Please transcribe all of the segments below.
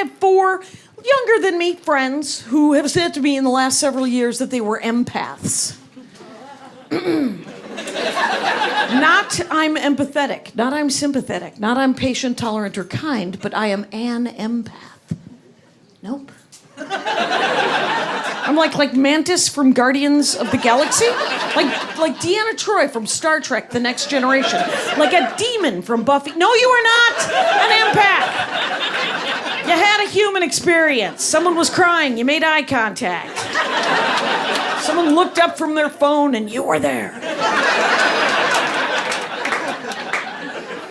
have 4 younger than me friends who have said to me in the last several years that they were empaths. Not I'm empathetic, not I'm sympathetic, not I'm patient, tolerant, or kind, but I am an empath. Nope. I'm like Mantis from Guardians of the Galaxy, like Deanna Troi from Star Trek: The Next Generation, like a demon from Buffy. No, you are not an empath. You had a human experience. Someone was crying. You made eye contact. Someone looked up from their phone and you were there.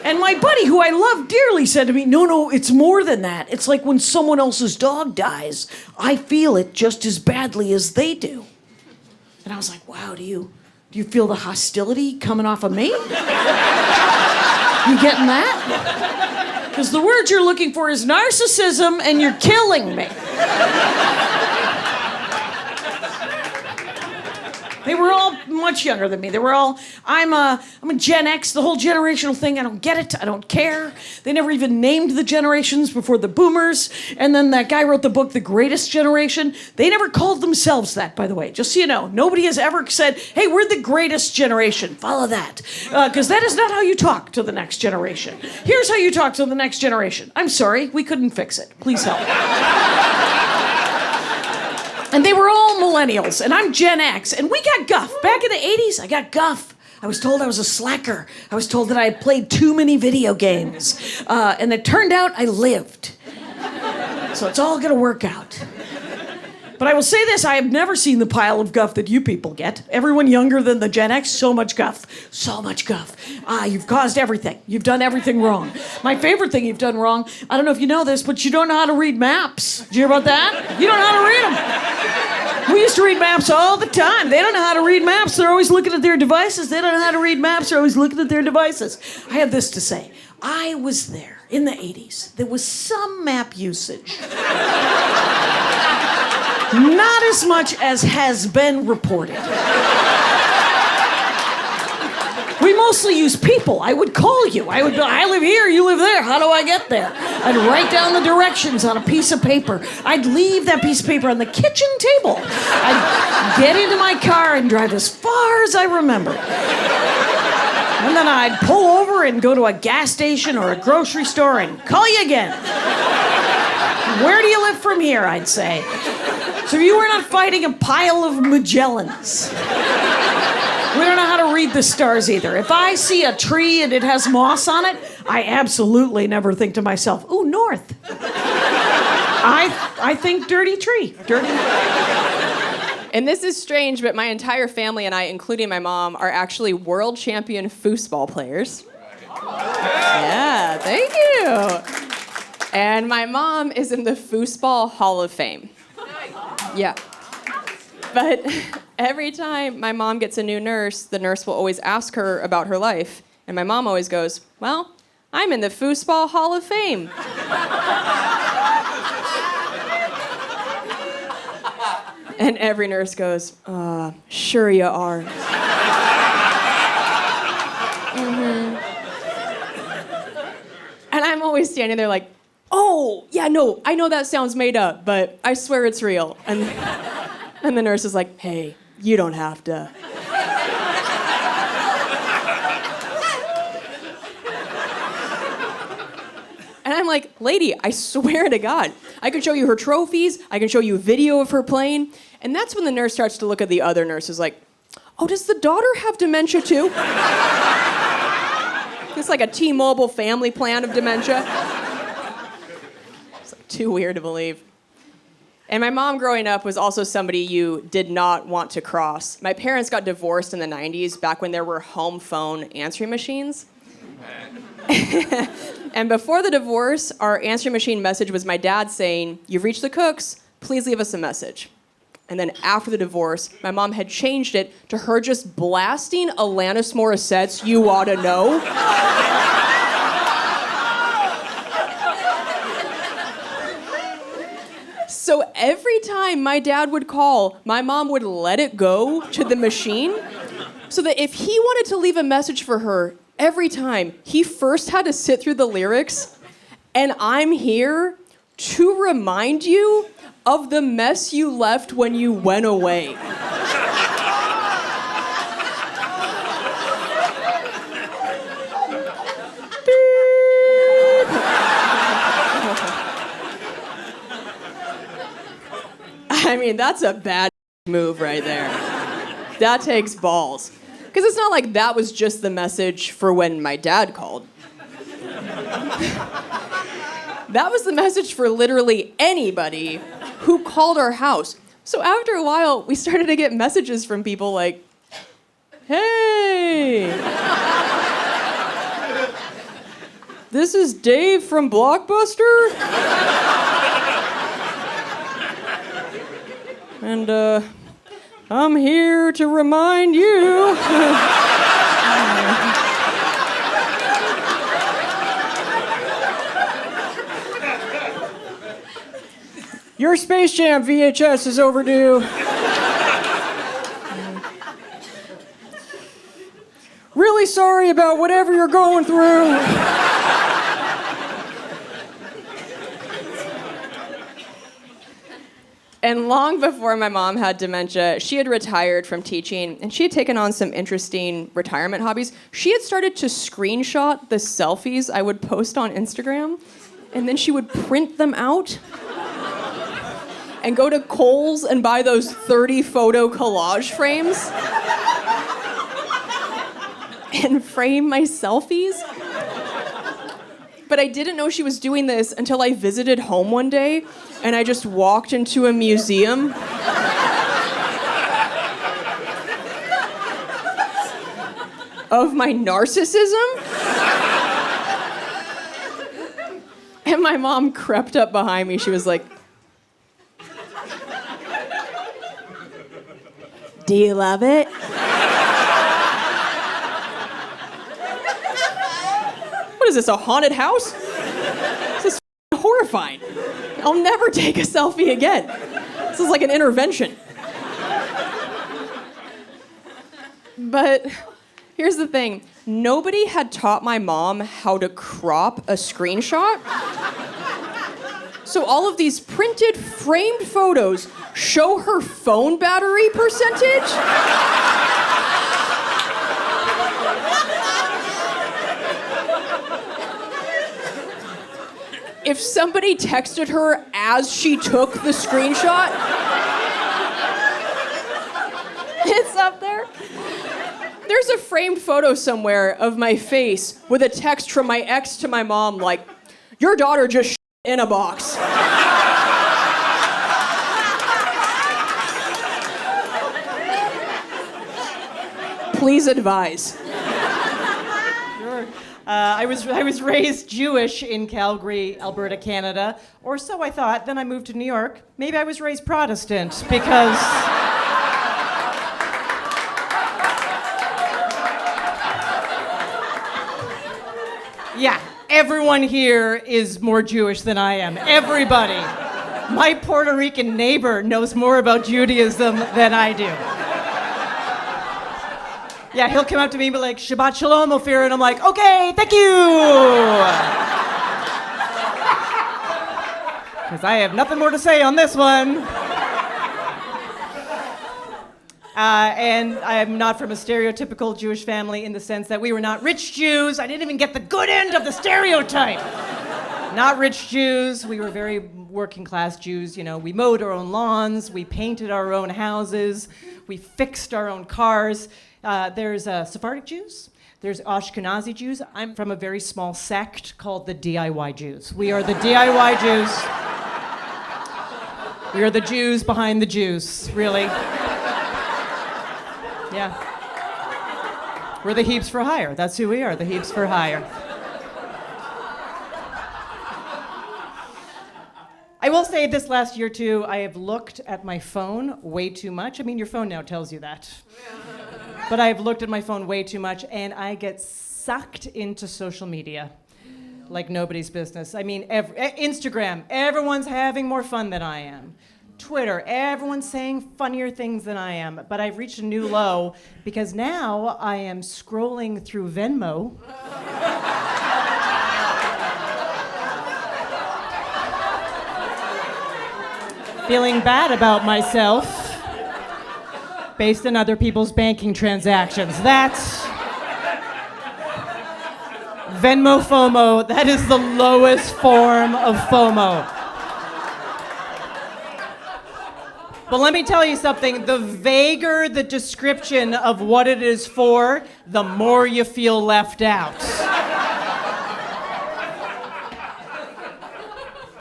And my buddy, who I love dearly, said to me, no, it's more than that. It's like when someone else's dog dies, I feel it just as badly as they do. And I was like, wow, do you feel the hostility coming off of me? You getting that? Because the word you're looking for is narcissism, and you're killing me. They were all much younger than me. They were all, I'm a Gen X, the whole generational thing, I don't get it, I don't care. They never even named the generations before the boomers. And then that guy wrote the book, The Greatest Generation. They never called themselves that, by the way, just so you know. Nobody has ever said, hey, we're the greatest generation. Follow that. Because that is not how you talk to the next generation. Here's how you talk to the next generation. I'm sorry, we couldn't fix it. Please help. And they were all millennials, and I'm Gen X, and we got guff. Back in the 80s, I got guff. I was told I was a slacker. I was told that I had played too many video games. And it turned out I lived. So it's all gonna work out. But I will say this, I have never seen the pile of guff that you people get. Everyone younger than the Gen X, so much guff. So much guff. You've caused everything. You've done everything wrong. My favorite thing you've done wrong, I don't know if you know this, but you don't know how to read maps. Did you hear about that? You don't know how to read them. We used to read maps all the time. They don't know how to read maps. They're always looking at their devices. They don't know how to read maps. They're always looking at their devices. I have this to say. I was there in the 80s. There was some map usage. Not as much as has been reported. We mostly use people. I would call you. I would be like, I live here, you live there. How do I get there? I'd write down the directions on a piece of paper. I'd leave that piece of paper on the kitchen table. I'd get into my car and drive as far as I remember. And then I'd pull over and go to a gas station or a grocery store and call you again. Where do you live from here, I'd say. So you were not fighting a pile of Magellans. We don't know how to read the stars either. If I see a tree and it has moss on it, I absolutely never think to myself, ooh, north. I think dirty tree. Dirty. And this is strange, but my entire family and I, including my mom, are actually world champion foosball players. Yeah, thank you. And my mom is in the Foosball Hall of Fame. Yeah. But every time my mom gets a new nurse, the nurse will always ask her about her life. And my mom always goes, well, I'm in the Foosball Hall of Fame. And every nurse goes, sure you are. Mm-hmm. And I'm always standing there like, oh, yeah, no, I know that sounds made up, but I swear it's real. And the nurse is like, hey, you don't have to. And I'm like, lady, I swear to God, I can show you her trophies, I can show you a video of her playing. And that's when the nurse starts to look at the other nurses like, oh, does the daughter have dementia too? It's like a T-Mobile family plan of dementia. It's like too weird to believe. And my mom growing up was also somebody you did not want to cross. My parents got divorced in the 90s, back when there were home phone answering machines. And before the divorce, our answering machine message was my dad saying, you've reached the Cooks, please leave us a message. And then after the divorce, my mom had changed it to her just blasting Alanis Morissette's You Oughta Know. So every time my dad would call, my mom would let it go to the machine so that if he wanted to leave a message for her, every time he first had to sit through the lyrics, and I'm here to remind you of the mess you left when you went away. I mean, that's a bad move right there. That takes balls. Because it's not like that was just the message for when my dad called. That was the message for literally anybody who called our house. So after a while, we started to get messages from people like, "Hey, this is Dave from Blockbuster. And I'm here to remind you." Your Space Jam VHS is overdue. Really sorry about whatever you're going through. And long before my mom had dementia, she had retired from teaching, and she had taken on some interesting retirement hobbies. She had started to screenshot the selfies I would post on Instagram, and then she would print them out and go to Kohl's and buy those 30-photo collage frames and frame my selfies. But I didn't know she was doing this until I visited home one day and I just walked into a museum. Of my narcissism. And my mom crept up behind me. She was like, "Do you love it?" What is this, a haunted house? This is horrifying. I'll never take a selfie again. This is like an intervention. But here's the thing. Nobody had taught my mom how to crop a screenshot. So all of these printed, framed photos show her phone battery percentage. If somebody texted her as she took the screenshot, it's up there. There's a framed photo somewhere of my face with a text from my ex to my mom like, "Your daughter just in a box." Please advise. Sure. I was raised Jewish in Calgary, Alberta, Canada, or so I thought. Then I moved to New York. Maybe I was raised Protestant because yeah, everyone here is more Jewish than I am. Everybody. My Puerto Rican neighbor knows more about Judaism than I do. Yeah, he'll come up to me and be like, "Shabbat Shalom, Ophira," and I'm like, "Okay, thank you." Because I have nothing more to say on this one. And I'm not from a stereotypical Jewish family in the sense that we were not rich Jews. I didn't even get the good end of the stereotype. Not rich Jews. We were very working class Jews. You know, we mowed our own lawns. We painted our own houses. We fixed our own cars. There's Sephardic Jews. There's Ashkenazi Jews. I'm from a very small sect called the DIY Jews. We are the DIY Jews. We are the Jews behind the Jews, really. Yeah. We're the heaps for hire. That's who we are, the heaps for hire. I will say this last year, too, I have looked at my phone way too much. I mean, your phone now tells you that. But I've looked at my phone way too much, and I get sucked into social media like nobody's business. I mean, Instagram, everyone's having more fun than I am. Twitter, everyone's saying funnier things than I am. But I've reached a new low because now I am scrolling through Venmo. feeling bad about myself based on other people's banking transactions. That's Venmo FOMO. That is the lowest form of FOMO. But let me tell you something, the vaguer the description of what it is for, the more you feel left out.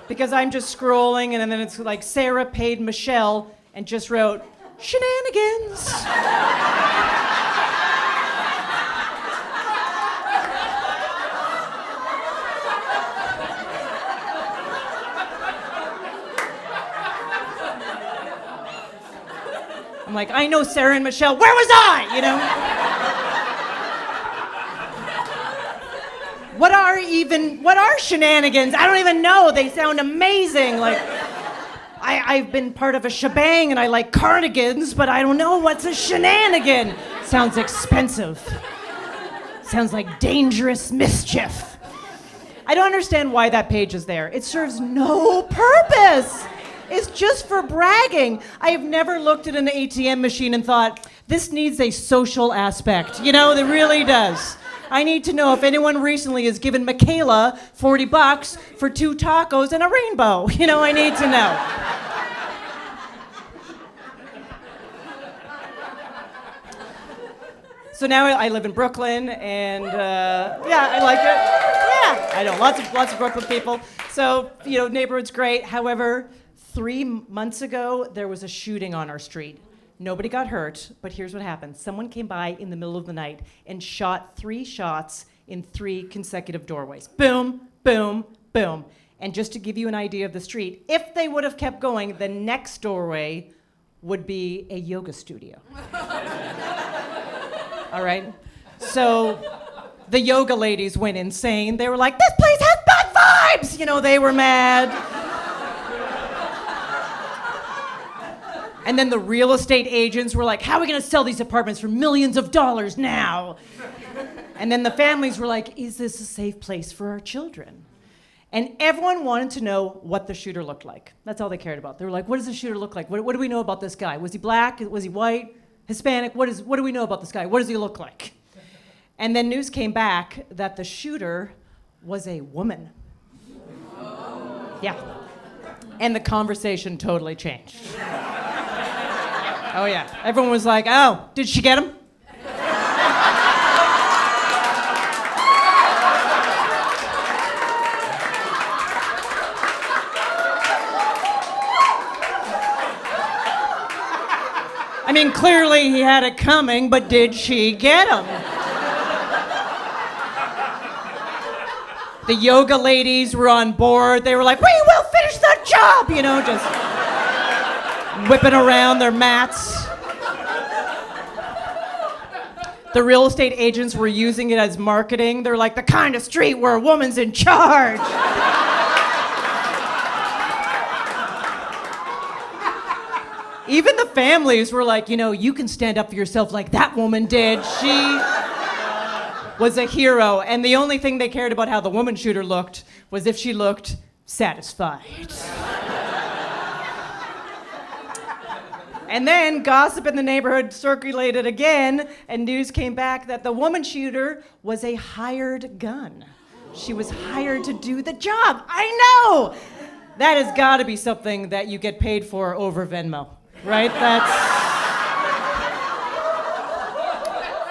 Because I'm just scrolling and then it's like Sarah paid Michelle and just wrote, shenanigans. I'm like, I know Sarah and Michelle, where was I, you know? What are shenanigans? I don't even know, they sound amazing. Like, I've been part of a shebang and I like cardigans, but I don't know what's a shenanigan. Sounds expensive. Sounds like dangerous mischief. I don't understand why that page is there. It serves no purpose. It's just for bragging. I have never looked at an ATM machine and thought, this needs a social aspect. You know, it really does. I need to know if anyone recently has given Michaela $40 for 2 tacos and a rainbow. You know, I need to know. So now I live in Brooklyn, and yeah, I like it. Yeah, I know, lots of Brooklyn people. So, you know, neighborhood's great. However, 3 months ago, there was a shooting on our street. Nobody got hurt, but here's what happened. Someone came by in the middle of the night and shot 3 shots in 3 consecutive doorways. Boom, boom, boom. And just to give you an idea of the street, if they would have kept going, the next doorway would be a yoga studio. All right? So the yoga ladies went insane. They were like, this place has bad vibes! You know, they were mad. And then the real estate agents were like, how are we gonna sell these apartments for millions of dollars now? And then the families were like, is this a safe place for our children? And everyone wanted to know what the shooter looked like. That's all they cared about. They were like, what does the shooter look like? What do we know about this guy? Was he black? Was he white? Hispanic? What do we know about this guy? What does he look like? And then news came back that the shooter was a woman. Yeah. And the conversation totally changed. Oh yeah, everyone was like, oh, did she get him? I mean, clearly he had it coming, but did she get him? The yoga ladies were on board. They were like, we will finish the job, you know, just whipping around their mats. The real estate agents were using it as marketing. They're like, the kind of street where a woman's in charge. Even the families were like, you know, you can stand up for yourself like that woman did. She was a hero. And the only thing they cared about how the woman shooter looked was if she looked satisfied. And then gossip in the neighborhood circulated again, and news came back that the woman shooter was a hired gun. She was hired to do the job. I know! That has got to be something that you get paid for over Venmo, right?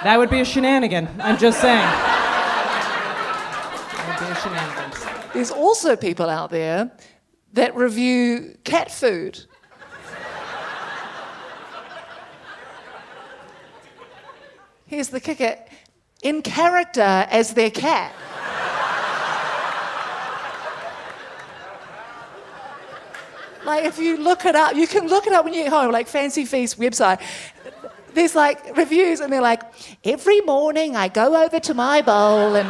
That would be a shenanigan. I'm just saying. That would be a shenanigan. There's also people out there that review cat food. Here's the kicker. In character as their cat. Like, if you look it up, you can look it up when you get home, like Fancy Feast website. There's like reviews and they're like, every morning I go over to my bowl and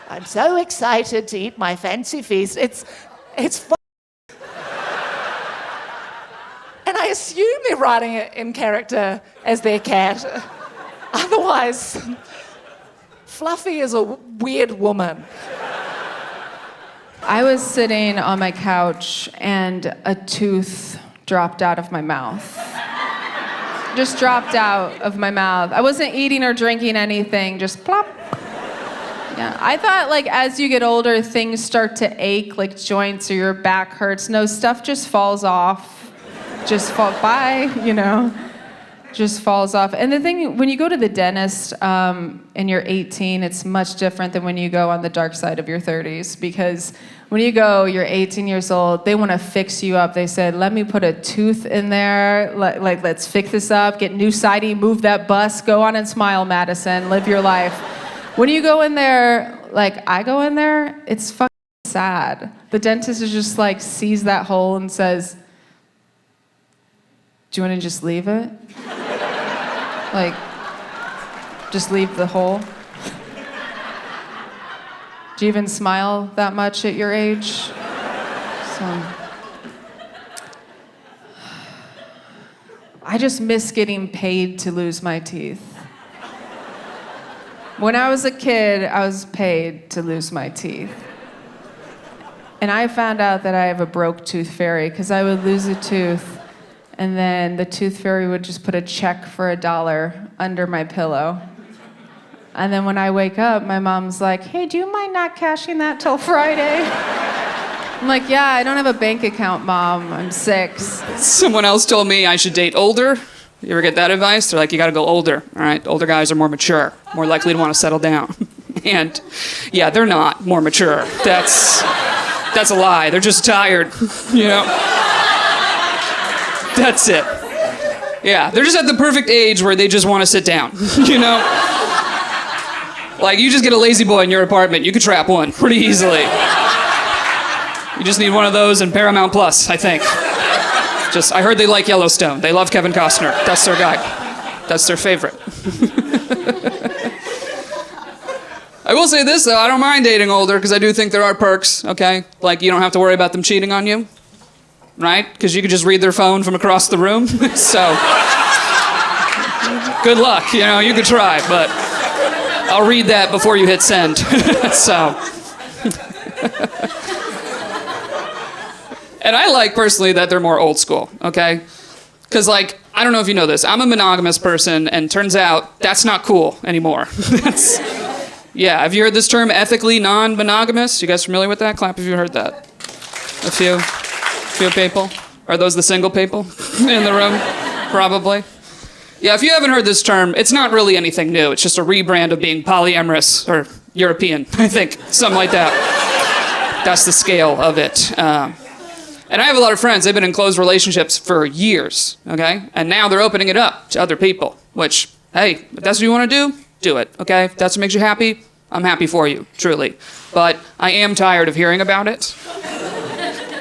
I'm so excited to eat my Fancy Feast. It's and I assume they're writing it in character as their cat. Otherwise, Fluffy is a weird woman. I was sitting on my couch and a tooth dropped out of my mouth. Just dropped out of my mouth. I wasn't eating or drinking anything, just plop. Yeah, I thought like as you get older, things start to ache, like joints or your back hurts. No, stuff just falls off. Just fall by, just falls off. And the thing, when you go to the dentist and you're 18, it's much different than when you go on the dark side of your 30s, because when you go, you're 18 years old, they want to fix you up. They said, let me put a tooth in there, let's fix this up, get new siding, move that bus, go on and smile, Madison, live your life. When you go in there, like I go in there, it's fucking sad. The dentist is just like, sees that hole and says, do you want to just leave it? Like, just leave the hole? Do you even smile that much at your age? So, I just miss getting paid to lose my teeth. When I was a kid, I was paid to lose my teeth. And I found out that I have a broke tooth fairy because I would lose a tooth and then the tooth fairy would just put a check for $1 under my pillow. And then when I wake up, my mom's like, hey, do you mind not cashing that till Friday? I'm like, yeah, I don't have a bank account, Mom. I'm 6. Someone else told me I should date older. You ever get that advice? They're like, you gotta go older, all right? Older guys are more mature, more likely to want to settle down. And yeah, they're not more mature. That's a lie. They're just tired, That's it. Yeah, they're just at the perfect age where they just want to sit down, Like, you just get a lazy boy in your apartment, you could trap one pretty easily. You just need one of those and Paramount Plus, I think. I heard they like Yellowstone. They love Kevin Costner. That's their guy. That's their favorite. I will say this, though. I don't mind dating older, because I do think there are perks, okay? Like, you don't have to worry about them cheating on you, right? Because you could just read their phone from across the room. So, good luck. You could try, but I'll read that before you hit send. So... And I like, personally, that they're more old school, okay? Because, like, I don't know if you know this, I'm a monogamous person, and turns out that's not cool anymore. Yeah, have you heard this term, ethically non-monogamous? You guys familiar with that? Clap if you heard that. A few people. Are those the single people in the room? Probably. Yeah, if you haven't heard this term, it's not really anything new. It's just a rebrand of being polyamorous, or European, I think. Something like that. That's the scale of it. And I have a lot of friends, they've been in closed relationships for years, okay? And now they're opening it up to other people, which, hey, if that's what you want to do it, okay? If that's what makes you happy, I'm happy for you, truly. But I am tired of hearing about it.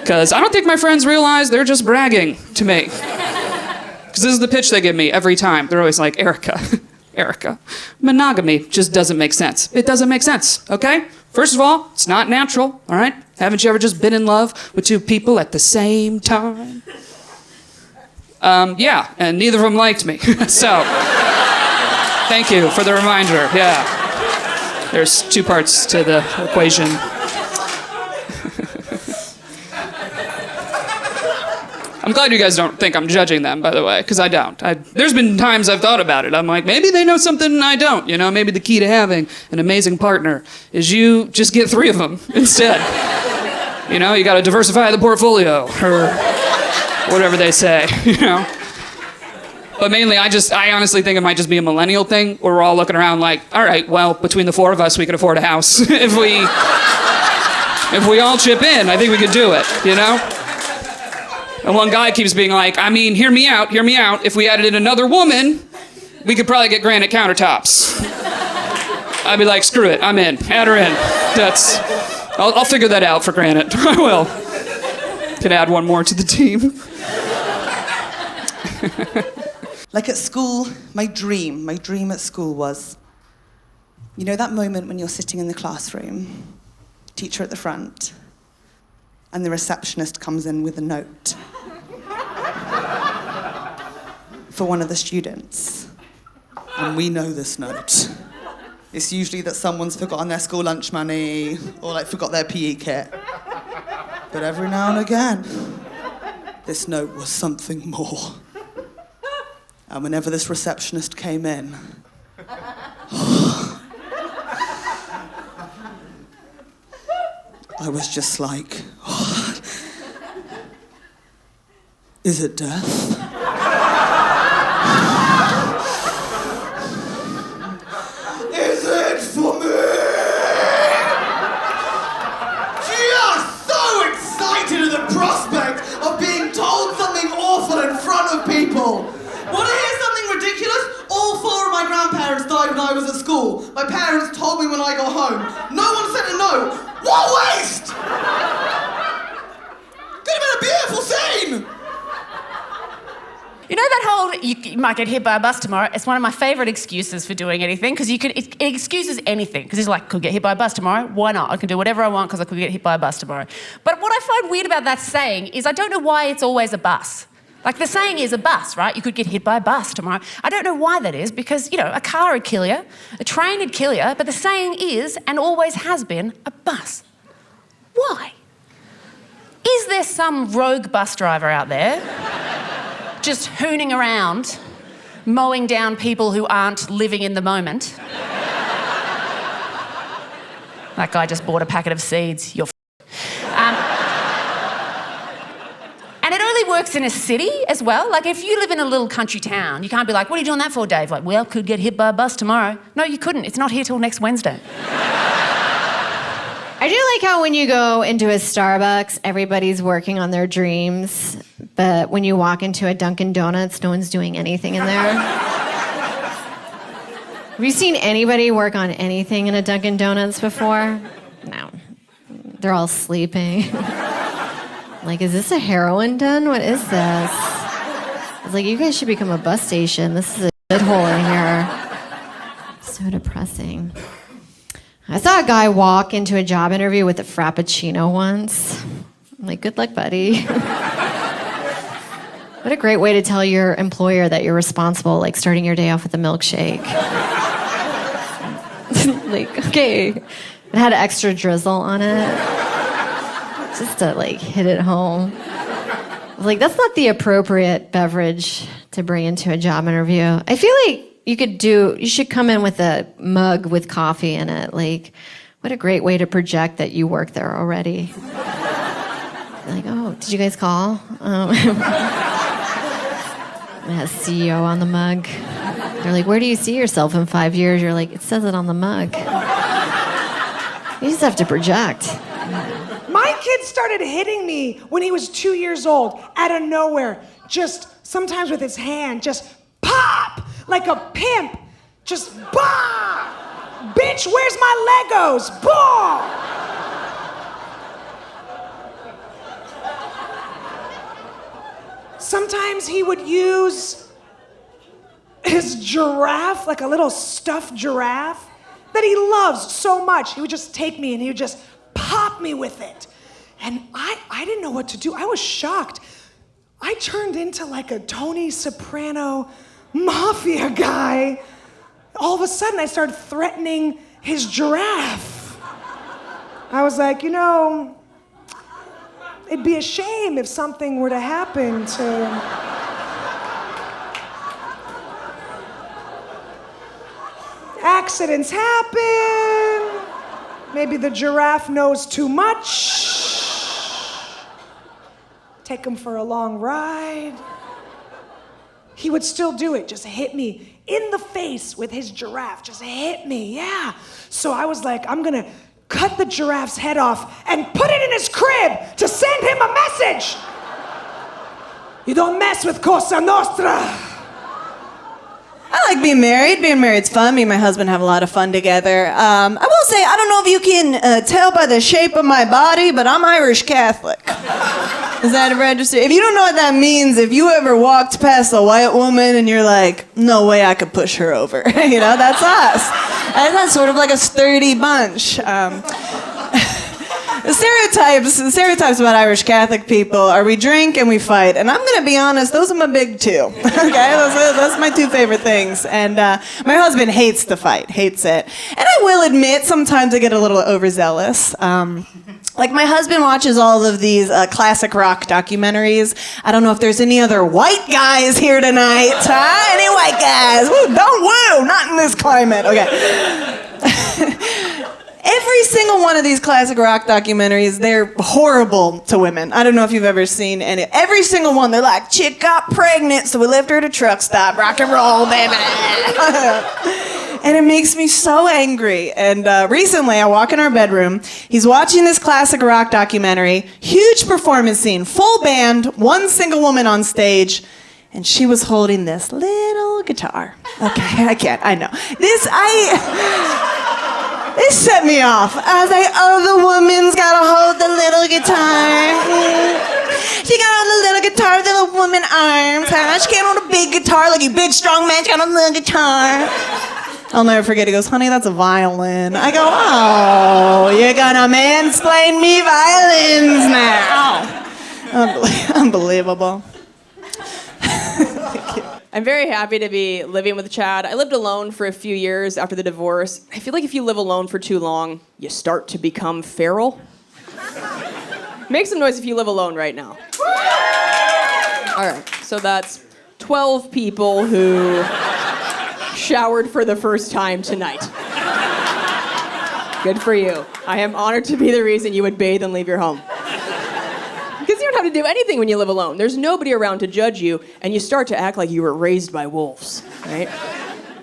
Because I don't think my friends realize they're just bragging to me. Because this is the pitch they give me every time. They're always like, Erica, monogamy just doesn't make sense. It doesn't make sense, okay? First of all, it's not natural, all right? Haven't you ever just been in love with 2 people at the same time? Yeah, and neither of them liked me. So, thank you for the reminder, yeah. There's 2 parts to the equation. I'm glad you guys don't think I'm judging them, by the way, because I don't. There's been times I've thought about it. I'm like, maybe they know something I don't, Maybe the key to having an amazing partner is you just get 3 of them instead. You got to diversify the portfolio, or whatever they say, But mainly, I honestly think it might just be a millennial thing, where we're all looking around like, all right, well, between the 4 of us, we could afford a house. If we all chip in, I think we could do it, And one guy keeps being like, hear me out. If we added in another woman, we could probably get granite countertops. I'd be like, screw it, I'm in. Add her in. I'll figure that out for granite. I will. Can add one more to the team. Like at school, my dream at school was, that moment when you're sitting in the classroom, teacher at the front, and the receptionist comes in with a note for one of the students. And we know this note. It's usually that someone's forgotten their school lunch money or forgot their PE kit. But every now and again, this note was something more. And whenever this receptionist came in, I was just like, what? Is it death? Is it for me? Just so excited at the prospect of being told something awful in front of people. Want to hear something ridiculous? All 4 of my grandparents died when I was at school. My parents told me when I got home. No one said a no. What waste! Could have been a beautiful scene! You know that whole, you might get hit by a bus tomorrow? It's one of my favourite excuses for doing anything, because it excuses anything. Because it's like, could get hit by a bus tomorrow? Why not? I can do whatever I want because I could get hit by a bus tomorrow. But what I find weird about that saying is I don't know why it's always a bus. Like, the saying is a bus, right? You could get hit by a bus tomorrow. I don't know why that is, because, you know, a car would kill you, a train would kill you, but the saying is, and always has been, a bus. Why? Is there some rogue bus driver out there just hooning around, mowing down people who aren't living in the moment? That guy just bought a packet of seeds. You're And it only works in a city as well. Like, if you live in a little country town, you can't be like, what are you doing that for, Dave? Like, well, could get hit by a bus tomorrow. No, you couldn't. It's not here till next Wednesday. I do like how when you go into a Starbucks, everybody's working on their dreams, but when you walk into a Dunkin' Donuts, no one's doing anything in there. Have you seen anybody work on anything in a Dunkin' Donuts before? No. They're all sleeping. Like, is this a heroin den? What is this? I was like, you guys should become a bus station. This is a shithole in here. So depressing. I saw a guy walk into a job interview with a Frappuccino once. I'm like, good luck, buddy. What a great way to tell your employer that you're responsible, like starting your day off with a milkshake. Like, okay. It had extra drizzle on it. Just to, like, hit it home. I was like, that's not the appropriate beverage to bring into a job interview. I feel like you should come in with a mug with coffee in it. Like, what a great way to project that you work there already. Like, oh, did you guys call? It has CEO on the mug. They're like, where do you see yourself in 5 years? You're like, it says it on the mug. You just have to project. My kid started hitting me when he was 2 years old, out of nowhere. Just sometimes with his hand, just pop, like a pimp. Just bah! Bitch, where's my Legos? Bah! Sometimes he would use his giraffe, like a little stuffed giraffe, that he loves so much. He would just take me and he would just pop me with it. And I didn't know what to do. I was shocked. I turned into like a Tony Soprano mafia guy. All of a sudden, I started threatening his giraffe. I was like, you know, it'd be a shame if something were to happen to... Accidents happen. Maybe the giraffe knows too much. Take him for a long ride. He would still do it, just hit me in the face with his giraffe. Just hit me, yeah. So I was like, I'm gonna cut the giraffe's head off and put it in his crib to send him a message. You don't mess with Cosa Nostra. I like being married. Being married's fun. Me and my husband have a lot of fun together. I will say, I don't know if you can tell by the shape of my body, but I'm Irish Catholic. Is that registered? If you don't know what that means, if you ever walked past a white woman and you're like, no way I could push her over, you know, that's us. That's sort of like a sturdy bunch. The stereotypes about Irish Catholic people are we drink and we fight. And I'm going to be honest, those are my big two. Okay, those are my two favorite things. And my husband hates the fight, hates it. And I will admit, sometimes I get a little overzealous. Like, my husband watches all of these classic rock documentaries. I don't know if there's any other white guys here tonight. Huh? Any white guys? Woo, don't woo! Not in this climate. Okay. Every single one of these classic rock documentaries, they're horrible to women. I don't know if you've ever seen any. Every single one, they're like, chick got pregnant, so we left her at a truck stop. Rock and roll, baby. And it makes me so angry. And recently, I walk in our bedroom. He's watching this classic rock documentary. Huge performance scene. Full band. One single woman on stage. And she was holding this little guitar. Okay, I know. This set me off. I was like, oh, the woman's gotta hold the little guitar. She got a little guitar with the little woman arms. Huh? She can't hold a big guitar like a big, strong man. She got a little guitar. I'll never forget. He goes, honey, that's a violin. I go, oh, you're gonna mansplain me violins now. Unbelievable. I'm very happy to be living with Chad. I lived alone for a few years after the divorce. I feel like if you live alone for too long, you start to become feral. Make some noise if you live alone right now. All right, so that's 12 people who showered for the first time tonight. Good for you. I am honored to be the reason you would bathe and leave your home. Because you don't have to do anything when you live alone. There's nobody around to judge you, and you start to act like you were raised by wolves, right?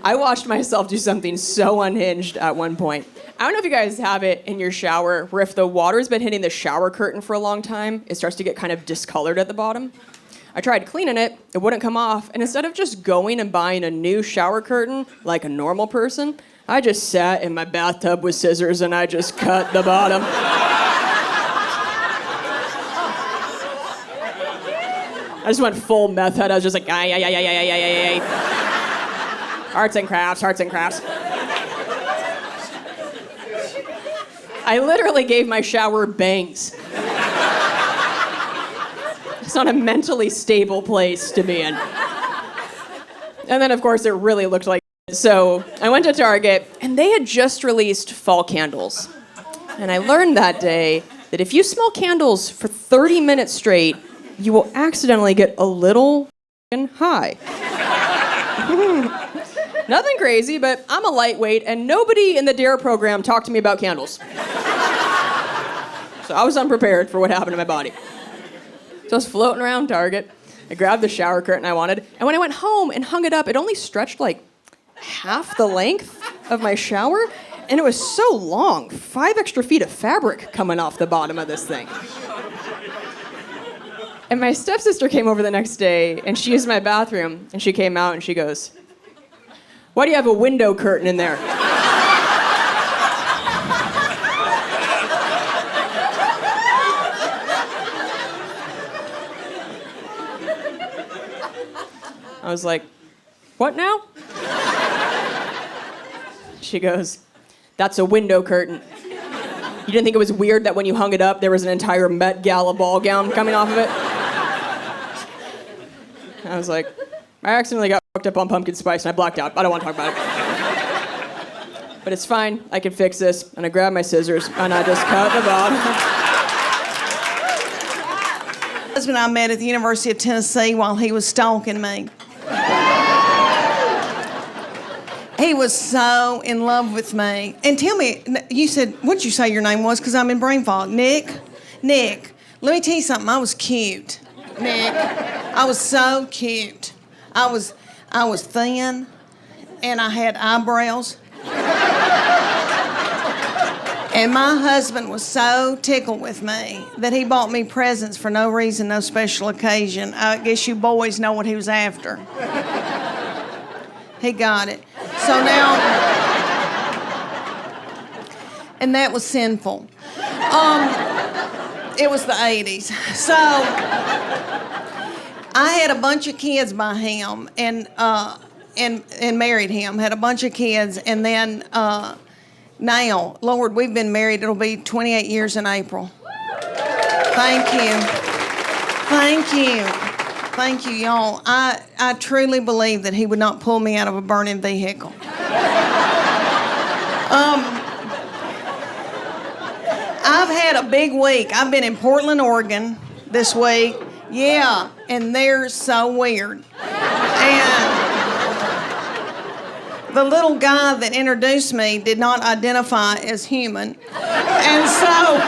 I watched myself do something so unhinged at one point. I don't know if you guys have it in your shower where if the water's been hitting the shower curtain for a long time, it starts to get kind of discolored at the bottom. I tried cleaning it, it wouldn't come off, and instead of just going and buying a new shower curtain like a normal person, I just sat in my bathtub with scissors and I just cut the bottom. I just went full meth head. I was just like, ay. Arts and crafts. I literally gave my shower bangs. It's not a mentally stable place to be in. And then, of course, it really looked like it. So I went to Target, and they had just released fall candles. And I learned that day that if you smell candles for 30 minutes straight, you will accidentally get a little high. Nothing crazy, but I'm a lightweight, and nobody in the DARE program talked to me about candles. So I was unprepared for what happened to my body. So I was floating around Target. I grabbed the shower curtain I wanted, and when I went home and hung it up, it only stretched like half the length of my shower, and it was so long, 5 extra feet of fabric coming off the bottom of this thing. And my stepsister came over the next day, and she used my bathroom, and she came out, and she goes, why do you have a window curtain in there? I was like, what now? She goes, that's a window curtain. You didn't think it was weird that when you hung it up, there was an entire Met Gala ball gown coming off of it? I was like, I accidentally got hooked up on pumpkin spice and I blacked out. I don't want to talk about it. But it's fine. I can fix this. And I grabbed my scissors and I just cut the bottom. My husband and I met at the University of Tennessee while he was stalking me. He was so in love with me. And tell me, you said, what'd you say your name was? Because I'm in brain fog. Nick, let me tell you something. I was cute. Nick, I was so cute. I was thin, and I had eyebrows. And my husband was so tickled with me that he bought me presents for no reason, no special occasion. I guess you boys know what he was after. He got it. So now, and that was sinful. It was the 80s. So I had a bunch of kids by him and married him, had a bunch of kids, and then now, Lord, we've been married, it'll be 28 years in April. Thank you, y'all. I truly believe that he would not pull me out of a burning vehicle. I've had a big week. I've been in Portland, Oregon this week. Yeah, and they're so weird. And the little guy that introduced me did not identify as human. And so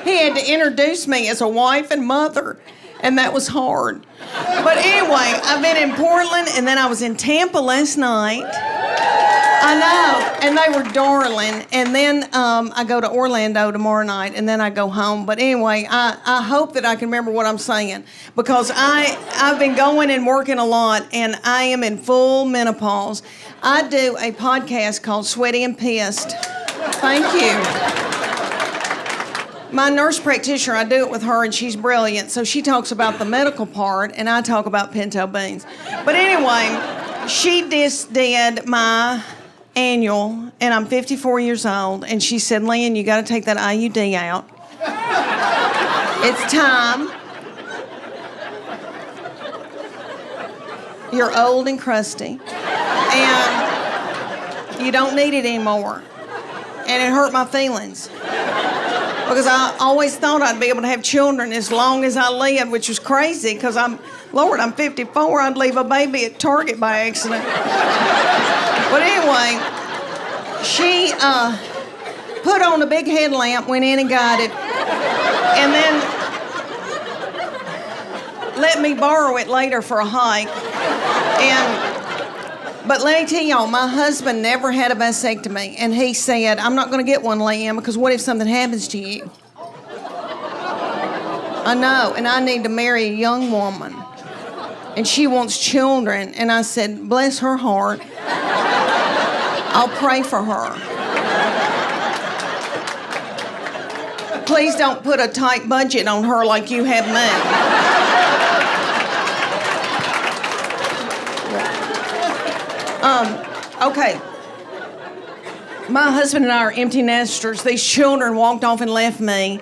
he had to introduce me as a wife and mother, and that was hard. But anyway, I've been in Portland, and then I was in Tampa last night. I know, and they were darling. And then I go to Orlando tomorrow night, and then I go home. But anyway, I hope that I can remember what I'm saying, because I've been going and working a lot, and I am in full menopause. I do a podcast called Sweaty and Pissed. Thank you. My nurse practitioner, I do it with her, and she's brilliant. So she talks about the medical part, and I talk about pinto beans. But anyway, she just did my annual, and I'm 54 years old, and she said, Leanne, you got to take that IUD out. It's time. You're old and crusty, and you don't need it anymore. And it hurt my feelings, because I always thought I'd be able to have children as long as I lived, which was crazy, because I'm 54, I'd leave a baby at Target by accident. But anyway, she put on a big headlamp, went in and got it, and then let me borrow it later for a hike. But let me tell y'all, my husband never had a vasectomy, and he said, I'm not going to get one, Leanne, because what if something happens to you? I know, and I need to marry a young woman, and she wants children. And I said, bless her heart. I'll pray for her. Please don't put a tight budget on her like you have me. Okay. My husband and I are empty nesters. These children walked off and left me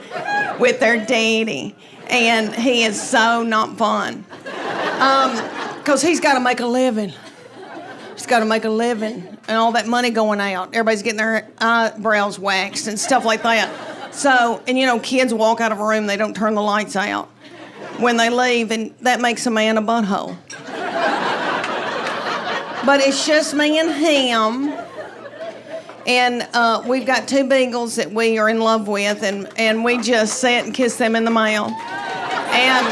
with their daddy, and he is so not fun. Because he's got to make a living. He's got to make a living, and all that money going out. Everybody's getting their eyebrows waxed and stuff like that. So, and you know, kids walk out of a room, they don't turn the lights out when they leave, and that makes a man a butthole. But it's just me and him, and we've got 2 beagles that we are in love with, and we just sit and kiss them in the mouth. And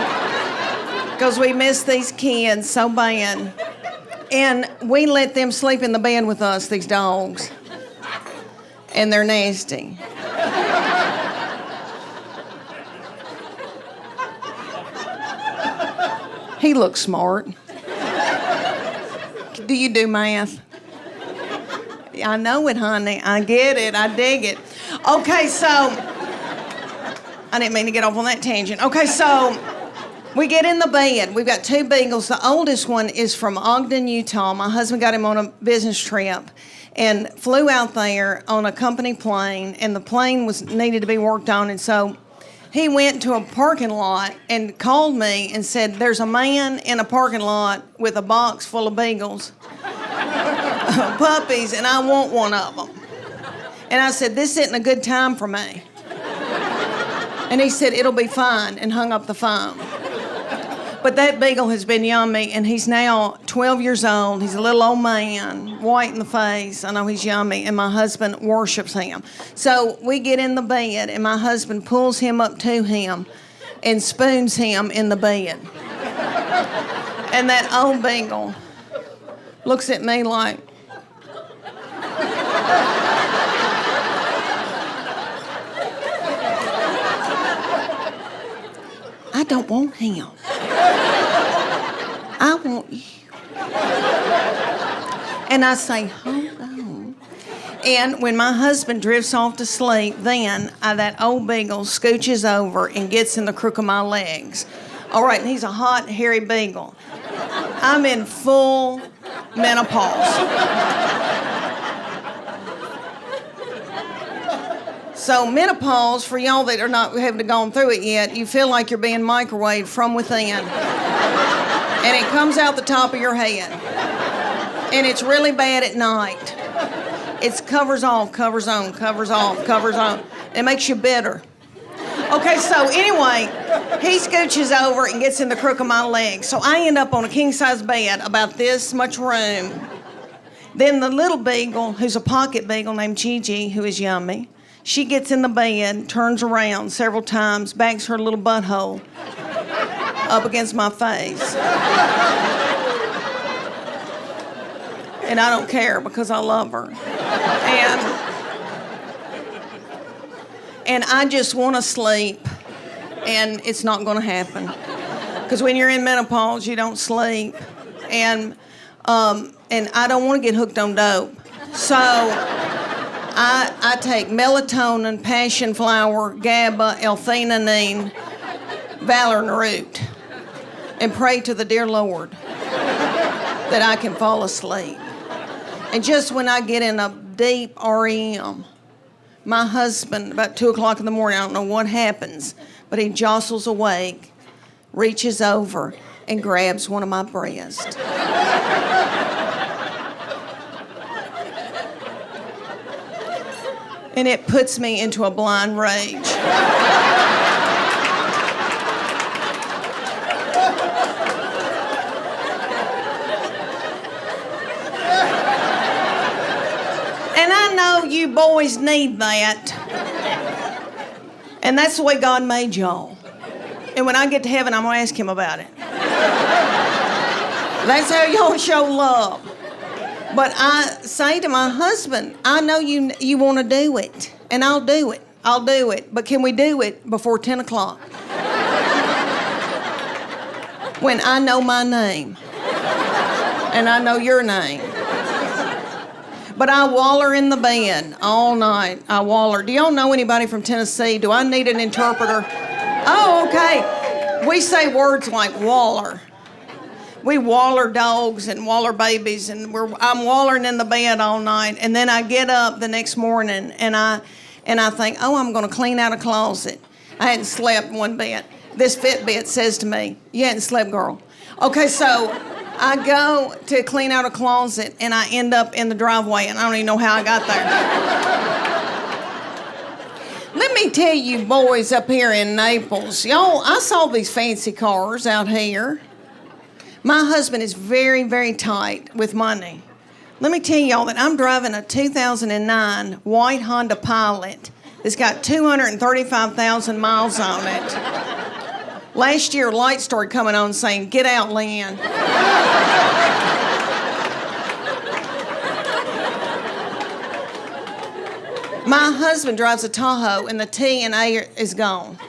because we miss these kids so bad. And we let them sleep in the bed with us, these dogs. And they're nasty. He looks smart. Do you do math? I know it, honey. I get it. I dig it. Okay, so I didn't mean to get off on that tangent. Okay, so we get in the bed. We've got 2 beagles. The oldest one is from Ogden, Utah. My husband got him on a business trip and flew out there on a company plane, and the plane needed to be worked on, and so he went to a parking lot and called me and said, there's a man in a parking lot with a box full of beagles, puppies, and I want one of them. And I said, this isn't a good time for me. And he said, it'll be fine, and hung up the phone. But that beagle has been yummy, and he's now 12 years old. He's a little old man, white in the face. I know he's yummy, and my husband worships him. So we get in the bed, and my husband pulls him up to him and spoons him in the bed. And that old beagle looks at me like, I don't want him. I want you. And I say, hold on. And when my husband drifts off to sleep, then that old beagle scooches over and gets in the crook of my legs. All right, and he's a hot, hairy beagle. I'm in full menopause. So menopause, for y'all that are not haven't gone through it yet, you feel like you're being microwaved from within. And it comes out the top of your head. And it's really bad at night. It's covers off, covers on, covers off, covers on. It makes you bitter. Okay, so anyway, he scooches over and gets in the crook of my leg. So I end up on a king-size bed, about this much room. Then the little beagle, who's a pocket beagle named Gigi, who is yummy, she gets in the bed, turns around several times, backs her little butthole up against my face. And I don't care because I love her. And I just want to sleep, and it's not going to happen. Because when you're in menopause, you don't sleep. And I don't want to get hooked on dope. So I take melatonin, passion flower, GABA, L-theanine, Valerian root, and pray to the dear Lord that I can fall asleep. And just when I get in a deep REM, my husband, about 2 o'clock in the morning, I don't know what happens, but he jostles awake, reaches over, and grabs one of my breasts. And it puts me into a blind rage. And I know you boys need that. And that's the way God made y'all. And when I get to heaven, I'm gonna ask him about it. That's how y'all show love. But I say to my husband, I know you want to do it, and I'll do it. I'll do it. But can we do it before 10 o'clock? When I know my name, and I know your name. But I waller in the bed all night. I waller. Do y'all know anybody from Tennessee? Do I need an interpreter? Oh, okay. We say words like waller. We waller dogs and waller babies, and I'm wallering in the bed all night. And then I get up the next morning, and I think, oh, I'm going to clean out a closet. I hadn't slept one bit. This Fitbit says to me, you hadn't slept, girl. Okay, so I go to clean out a closet, and I end up in the driveway, and I don't even know how I got there. Let me tell you boys up here in Naples, y'all, I saw these fancy cars out here. My husband is very, very tight with money. Let me tell y'all that I'm driving a 2009 white Honda Pilot that's got 235,000 miles on it. Last year, lights started coming on saying, get out, Leanne. My husband drives a Tahoe, and the T and A is gone.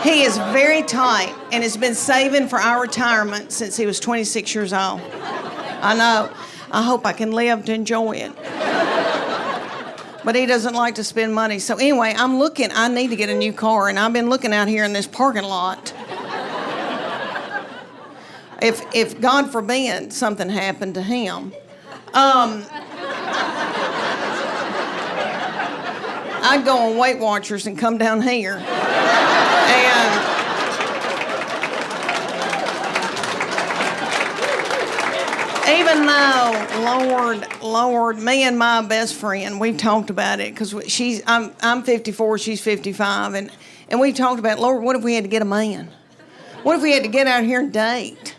He is very tight and has been saving for our retirement since he was 26 years old. I know. I hope I can live to enjoy it. But he doesn't like to spend money. So anyway, I need to get a new car, and I've been looking out here in this parking lot. If God forbid something happened to him, I'd go on Weight Watchers and come down here. And even though, Lord, me and my best friend, we've talked about it, because I'm 54, she's 55, and we've talked about, Lord, what if we had to get a man? What if we had to get out here and date?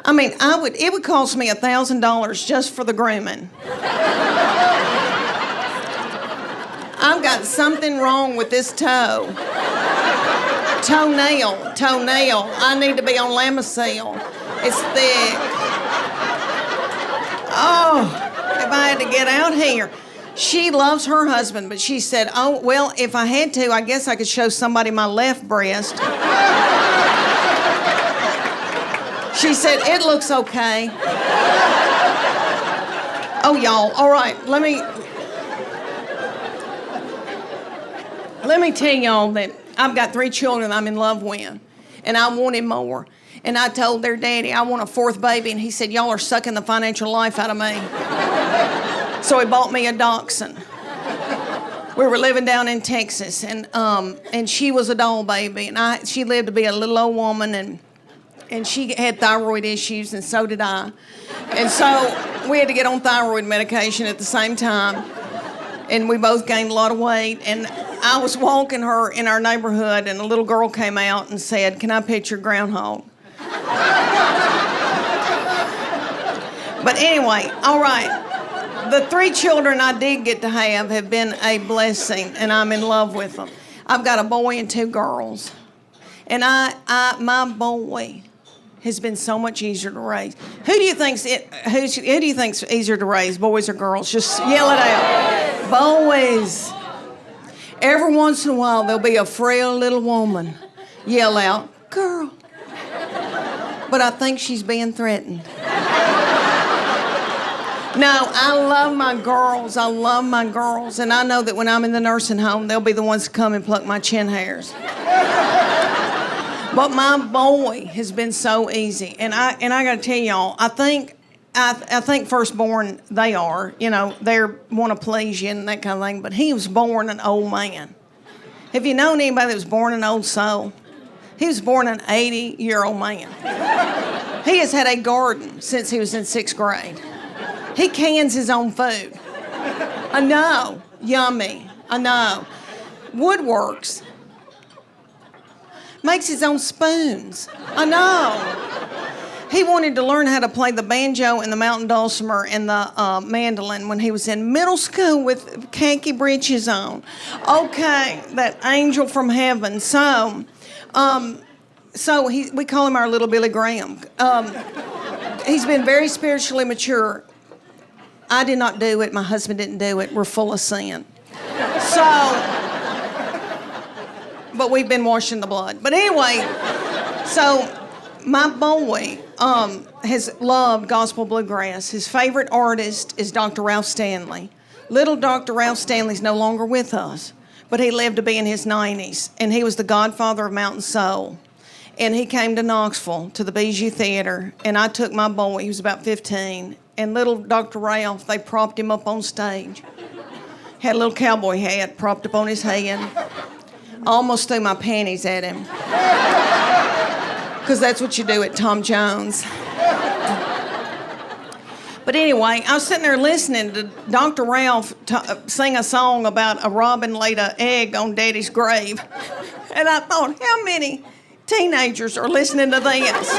I mean, it would cost me $1,000 just for the grooming. I've got something wrong with this toe. Toenail. I need to be on Lamisil. It's thick. Oh, if I had to get out here. She loves her husband, but she said, oh, well, if I had to, I guess I could show somebody my left breast. She said, it looks okay. Oh, y'all, all right, let me tell y'all that I've got 3 children I'm in love with, and I wanted more. And I told their daddy I want a 4th baby, and he said, y'all are sucking the financial life out of me. So he bought me a dachshund, We were living down in Texas, and she was a doll baby, and she lived to be a little old woman, and she had thyroid issues, and so did I. And so we had to get on thyroid medication at the same time, and we both gained a lot of weight. And I was walking her in our neighborhood, and a little girl came out and said, "Can I pet your groundhog?" But anyway, all right. The 3 children I did get to have been a blessing, and I'm in love with them. I've got a boy and 2 girls, and my boy has been so much easier to raise. Who do you think's easier to raise, boys or girls? Just yell it out. Boys. Every once in a while there'll be a frail little woman yell out, "Girl." But I think she's being threatened. No, I love my girls. I love my girls. And I know that when I'm in the nursing home, they'll be the ones to come and pluck my chin hairs. But my boy has been so easy. And I got to tell y'all, I think firstborn, they are. You know, they want to please you and that kind of thing. But he was born an old man. Have you known anybody that was born an old soul? He was born an 80-year-old man. He has had a garden since he was in 6th grade. He cans his own food. I know. Yummy. I know. Woodworks. Makes his own spoons. I know. He wanted to learn how to play the banjo and the mountain dulcimer and the mandolin when he was in middle school with khaki breeches on. Okay, that angel from heaven. So we call him our little Billy Graham. He's been very spiritually mature. I did not do it. My husband didn't do it. We're full of sin. But we've been washed in the blood. But anyway, so my boy has loved gospel bluegrass. His favorite artist is Dr. Ralph Stanley. Little Dr. Ralph Stanley's no longer with us, but he lived to be in his 90s, and he was the godfather of Mountain Soul. And he came to Knoxville to the Bijou Theater, and I took my boy, he was about 15, and little Dr. Ralph, they propped him up on stage. Had a little cowboy hat propped up on his head. I almost threw my panties at him. Because that's what you do at Tom Jones. But anyway, I was sitting there listening to Dr. Ralph sing a song about a robin laid an egg on Daddy's grave. And I thought, how many teenagers are listening to this?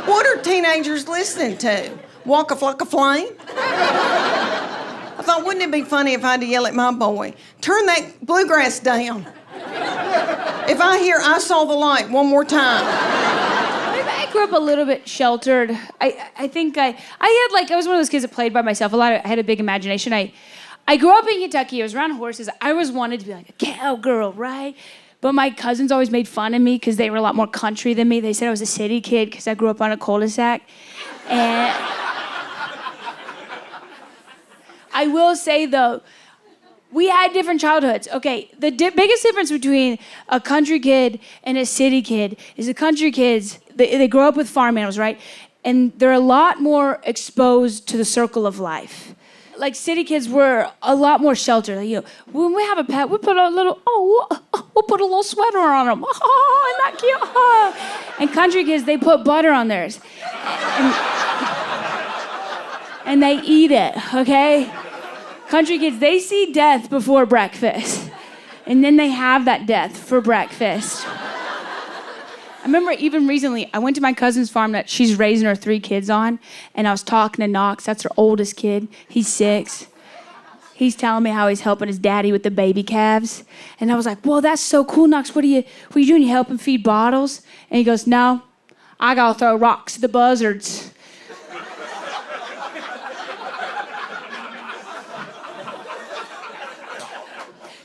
What are teenagers listening to? Walk a Flock of Flame? I thought, wouldn't it be funny if I had to yell at my boy, turn that bluegrass down? If I hear I Saw the Light one more time. I grew up a little bit sheltered. I think I was one of those kids that played by myself. I had a big imagination. I grew up in Kentucky. I was around horses. I always wanted to be like a cowgirl, right? But my cousins always made fun of me because they were a lot more country than me. They said I was a city kid because I grew up on a cul-de-sac. And I will say, though, we had different childhoods. Okay, the biggest difference between a country kid and a city kid is the country kids, they grow up with farm animals, right? And they're a lot more exposed to the circle of life. Like city kids were a lot more sheltered. Like, you know, when we have a pet, we put a little, we'll put a little sweater on them. Oh, isn't that cute? Oh. And country kids, they put butter on theirs. And they eat it, okay? Country kids, they see death before breakfast. And then they have that death for breakfast. I remember even recently, I went to my cousin's farm that she's raising her 3 kids on, and I was talking to Knox, that's her oldest kid. He's 6. He's telling me how he's helping his daddy with the baby calves. And I was like, whoa, that's so cool, Knox. What are you doing? You help him feed bottles? And he goes, no, I gotta throw rocks at the buzzards.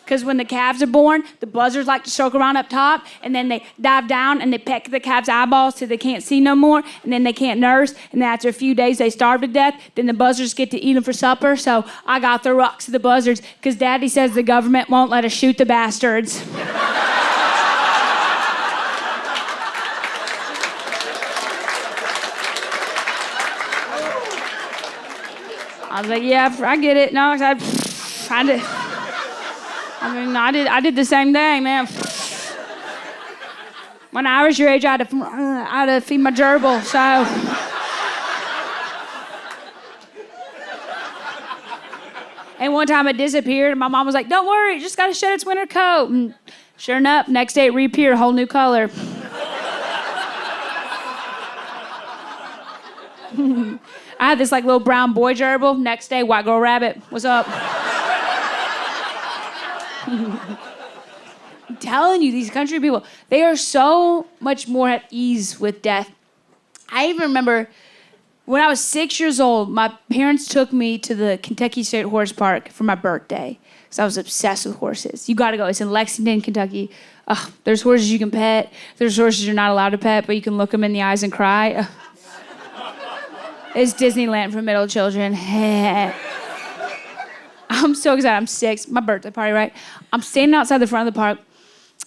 Because when the calves are born, the buzzards like to circle around up top, and then they dive down and they peck the calves' eyeballs till they can't see no more, and then they can't nurse, and then after a few days they starve to death. Then the buzzards get to eat them for supper, so I got the rocks to the buzzards because Daddy says the government won't let us shoot the bastards. I was like, yeah, I get it. No, I tried to... I mean, I did the same thing, man. When I was your age, I had to feed my gerbil, so. And one time it disappeared, and my mom was like, don't worry, it just gotta shed its winter coat. And sure enough, next day it reappeared, a whole new color. I had this like little brown boy gerbil. Next day, white girl rabbit. What's up? I'm telling you, these country people, they are so much more at ease with death. I even remember when I was 6 years old, my parents took me to the Kentucky State Horse Park for my birthday because I was obsessed with horses. You gotta go. It's in Lexington, Kentucky. There's horses you can pet. There's horses you're not allowed to pet, but you can look them in the eyes and cry. It's Disneyland for middle children. I'm so excited. I'm 6. My birthday party, right? I'm standing outside the front of the park,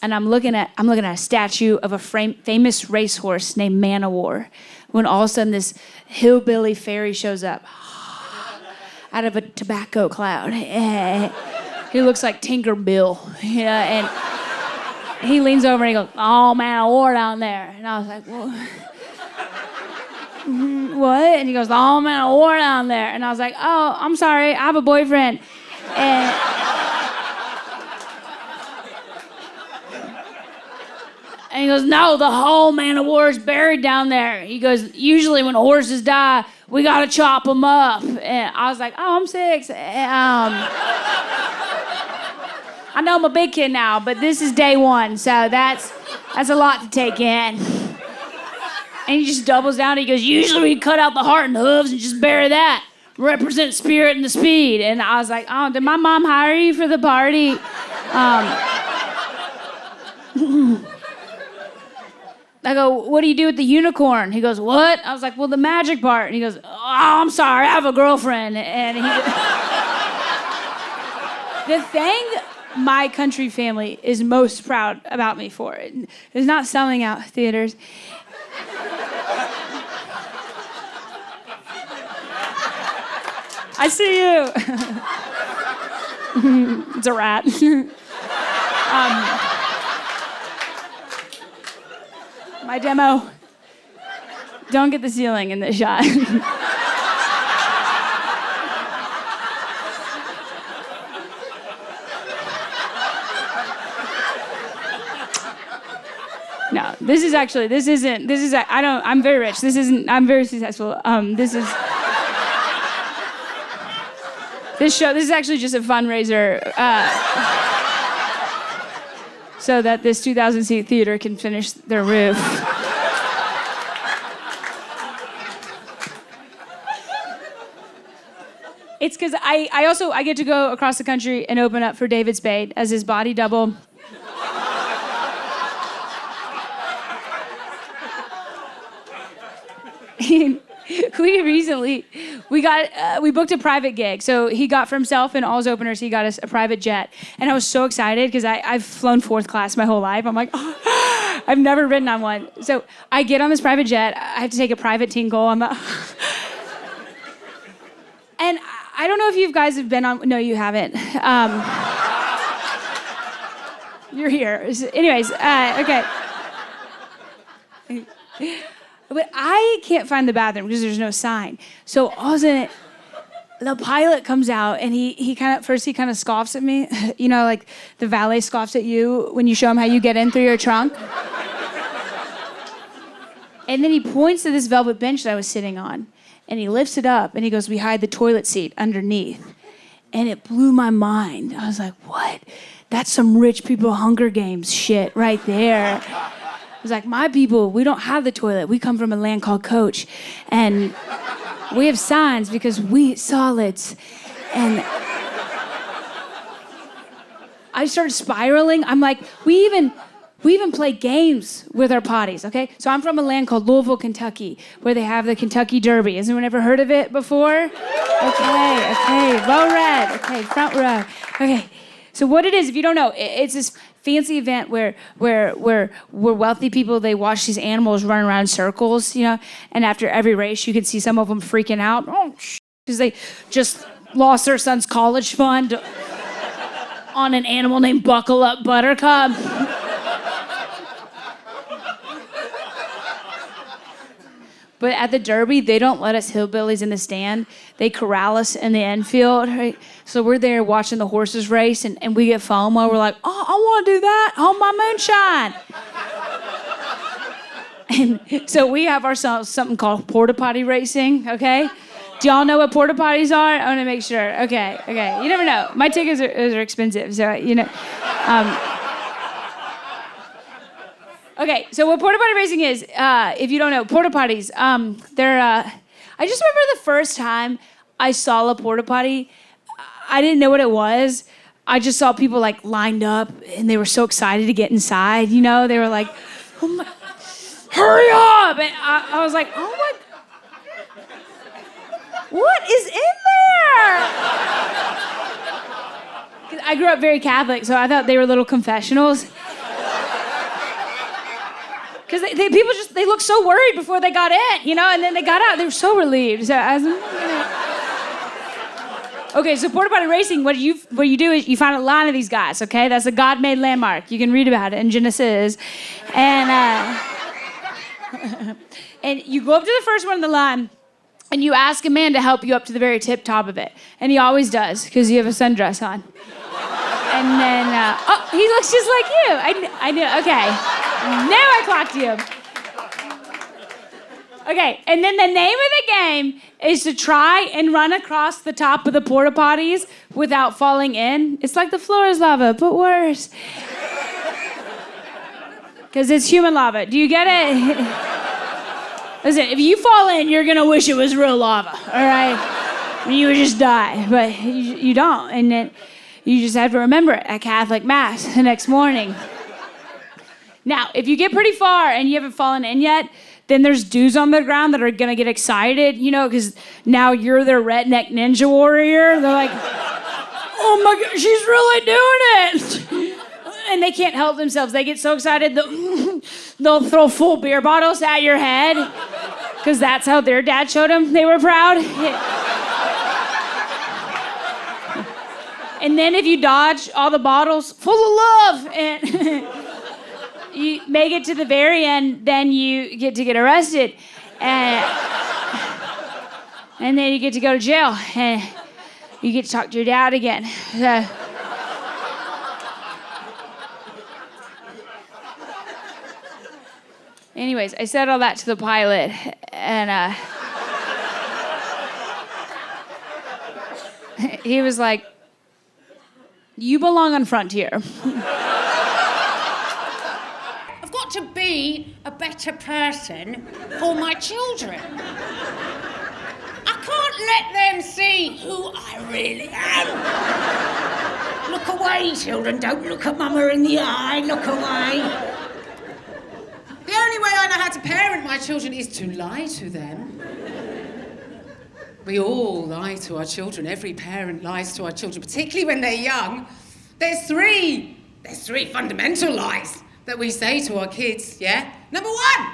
and I'm looking at a statue of a famous racehorse named Man o' War. When all of a sudden this hillbilly fairy shows up out of a tobacco cloud. He looks like Tinker Bill, and he leans over and he goes, "Oh, Man o' War down there." And I was like, "Well, what?" And he goes, "Oh, Man o' War down there." And I was like, "Oh, I'm sorry, I have a boyfriend." And he goes, "No, the whole Man o' War is buried down there." He goes, "Usually when horses die, we gotta chop them up." And I was like, "Oh, I'm 6. I know I'm a big kid now, but this is day 1, so that's a lot to take in." And he just doubles down. He goes, "Usually we cut out the heart and the hooves and just bury that. Represent spirit and the speed." And I was like, "Oh, did my mom hire you for the party?" I go, "What do you do with the unicorn?" He goes, "What?" I was like, "Well, the magic part." And he goes, "Oh, I'm sorry, I have a girlfriend." And the thing my country family is most proud about me for is not selling out theaters. I see you. It's a rat. My demo. Don't get the ceiling in this shot. No, I'm very rich. I'm very successful. This is actually just a fundraiser so that this 2,000-seat theater can finish their roof. It's because I get to go across the country and open up for David Spade as his body double. We booked a private gig. So he got for himself and all his openers, he got us a private jet. And I was so excited because I've flown 4th class my whole life. I'm like, oh, I've never ridden on one. So I get on this private jet. I have to take a private tinkle. And I don't know if you guys have been on, no, you haven't. You're here. Anyways, okay. But I can't find the bathroom because there's no sign. So all of a sudden, the pilot comes out and he kind of scoffs at me. You know, like the valet scoffs at you when you show him how you get in through your trunk. And then he points to this velvet bench that I was sitting on. And he lifts it up and he goes, "We hide the toilet seat underneath." And it blew my mind. I was like, what? That's some rich people Hunger Games shit right there. I was like, my people, we don't have the toilet. We come from a land called Coach. And we have signs because we eat solids. And I started spiraling. I'm like, we even play games with our potties, okay? So I'm from a land called Louisville, Kentucky, where they have the Kentucky Derby. Has anyone ever heard of it before? Okay, row red. Okay, front row. Okay, so what it is, if you don't know, it's this fancy event where wealthy people, they watch these animals run around in circles, you know, and after every race, you can see some of them freaking out, because they just lost their son's college fund on an animal named Buckle Up Buttercup. But at the Derby, they don't let us hillbillies in the stand. They corral us in the infield, right? So we're there watching the horses race, and we get FOMO. We're like, oh, I want to do that. Hold my moonshine. And so we have ourselves something called porta potty racing, okay? Do y'all know what porta potties are? I want to make sure. Okay. You never know. My tickets are expensive, so, you know. Okay, so what porta potty racing is, if you don't know, porta potties, they're, I just remember the first time I saw a porta potty, I didn't know what it was. I just saw people like lined up and they were so excited to get inside, you know? They were like, oh my, hurry up! And I was like, oh my, what is in there? 'Cause I grew up very Catholic, so I thought they were little confessionals. Because people they looked so worried before they got in, you know, and then they got out, they were so relieved. So okay, so porta potty racing, what you do is you find a line of these guys, okay? That's a God-made landmark. You can read about it in Genesis. And and you go up to the first one in the line, and you ask a man to help you up to the very tip top of it. And he always does, because you have a sundress on. And then, oh, he looks just like you. I knew, okay. Now I clocked you. Okay, and then the name of the game is to try and run across the top of the porta potties without falling in. It's like the floor is lava, but worse. Because it's human lava. Do you get it? Listen, if you fall in, you're gonna wish it was real lava, all right? You would just die, but you don't. And then you just have to remember it at Catholic Mass the next morning. Now, if you get pretty far and you haven't fallen in yet, then there's dudes on the ground that are gonna get excited, you know, because now you're their redneck ninja warrior. They're like, oh my God, she's really doing it. And they can't help themselves. They get so excited, they'll throw full beer bottles at your head, because that's how their dad showed them they were proud. And then if you dodge all the bottles full of love and you make it to the very end, then you get to get arrested. And then you get to go to jail. And you get to talk to your dad again. Anyways, I said all that to the pilot. And he was like, you belong on Frontier. I've got to be a better person for my children. I can't let them see who I really am. Look away, children. Don't look at Mama in the eye. Look away. The only way I know how to parent my children is to lie to them. We all lie to our children. Every parent lies to our children, particularly when they're young. There's three fundamental lies that we say to our kids, yeah? Number one,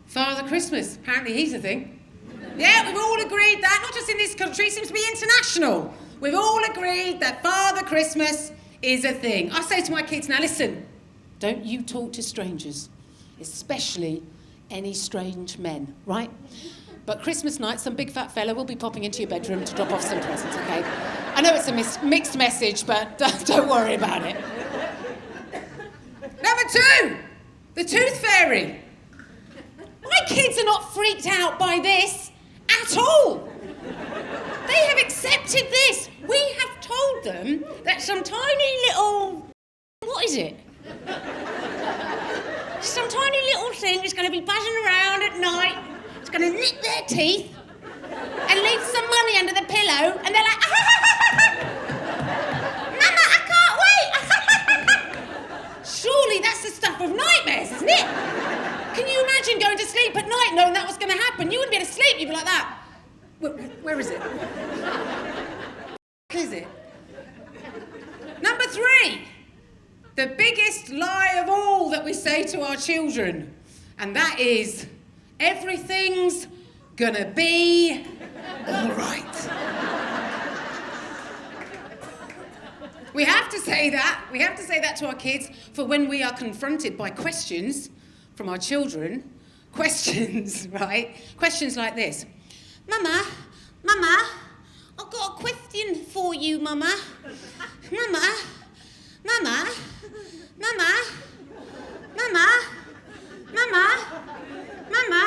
Father Christmas. Apparently he's a thing. Yeah, we've all agreed that, not just in this country, it seems to be international. We've all agreed that Father Christmas is a thing. I say to my kids, now listen, don't you talk to strangers, especially any strange men, right? But Christmas night, some big fat fella will be popping into your bedroom to drop off some presents, okay? I know it's a mixed message, but don't worry about it. Number two, the tooth fairy. My kids are not freaked out by this at all. They have accepted this. We have told them that some tiny little... What is it? Some tiny little thing is going to be buzzing around at night. It's going to nick their teeth and leave some money under the pillow, and they're like, Mama, I can't wait. Surely that's the stuff of nightmares, isn't it? Can you imagine going to sleep at night knowing that was going to happen? You wouldn't be able to sleep, you'd be like that. Where is it? Is it? Number three, the biggest lie of all that we say to our children, and that is, everything's gonna be all right. We have to to say that. We have to say that to our kids for when we are confronted by questions from our children. Questions, right? Questions like this. Mama, I've got a question for you, Mama. Mama, Mama, Mama, Mama, Mama, Mama,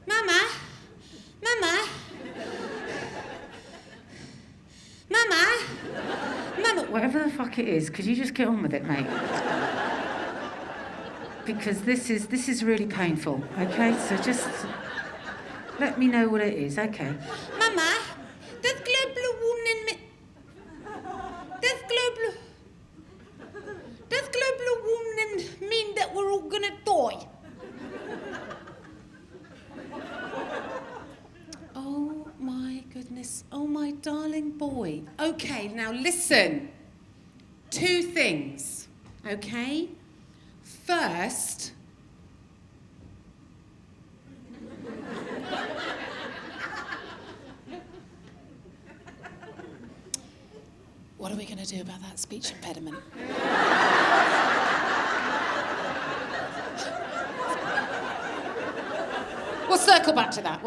Mama, Mama, Mama, Mama, whatever the fuck it is, could you just get on with it, mate? Because this is really painful, okay? So just let me know what it is, okay? Mama, does global warming mean that we're all gonna die? Oh my goodness, oh my darling boy. Okay, now listen. 2 things, okay? First, what are we going to do about that speech impediment? We'll circle back to that.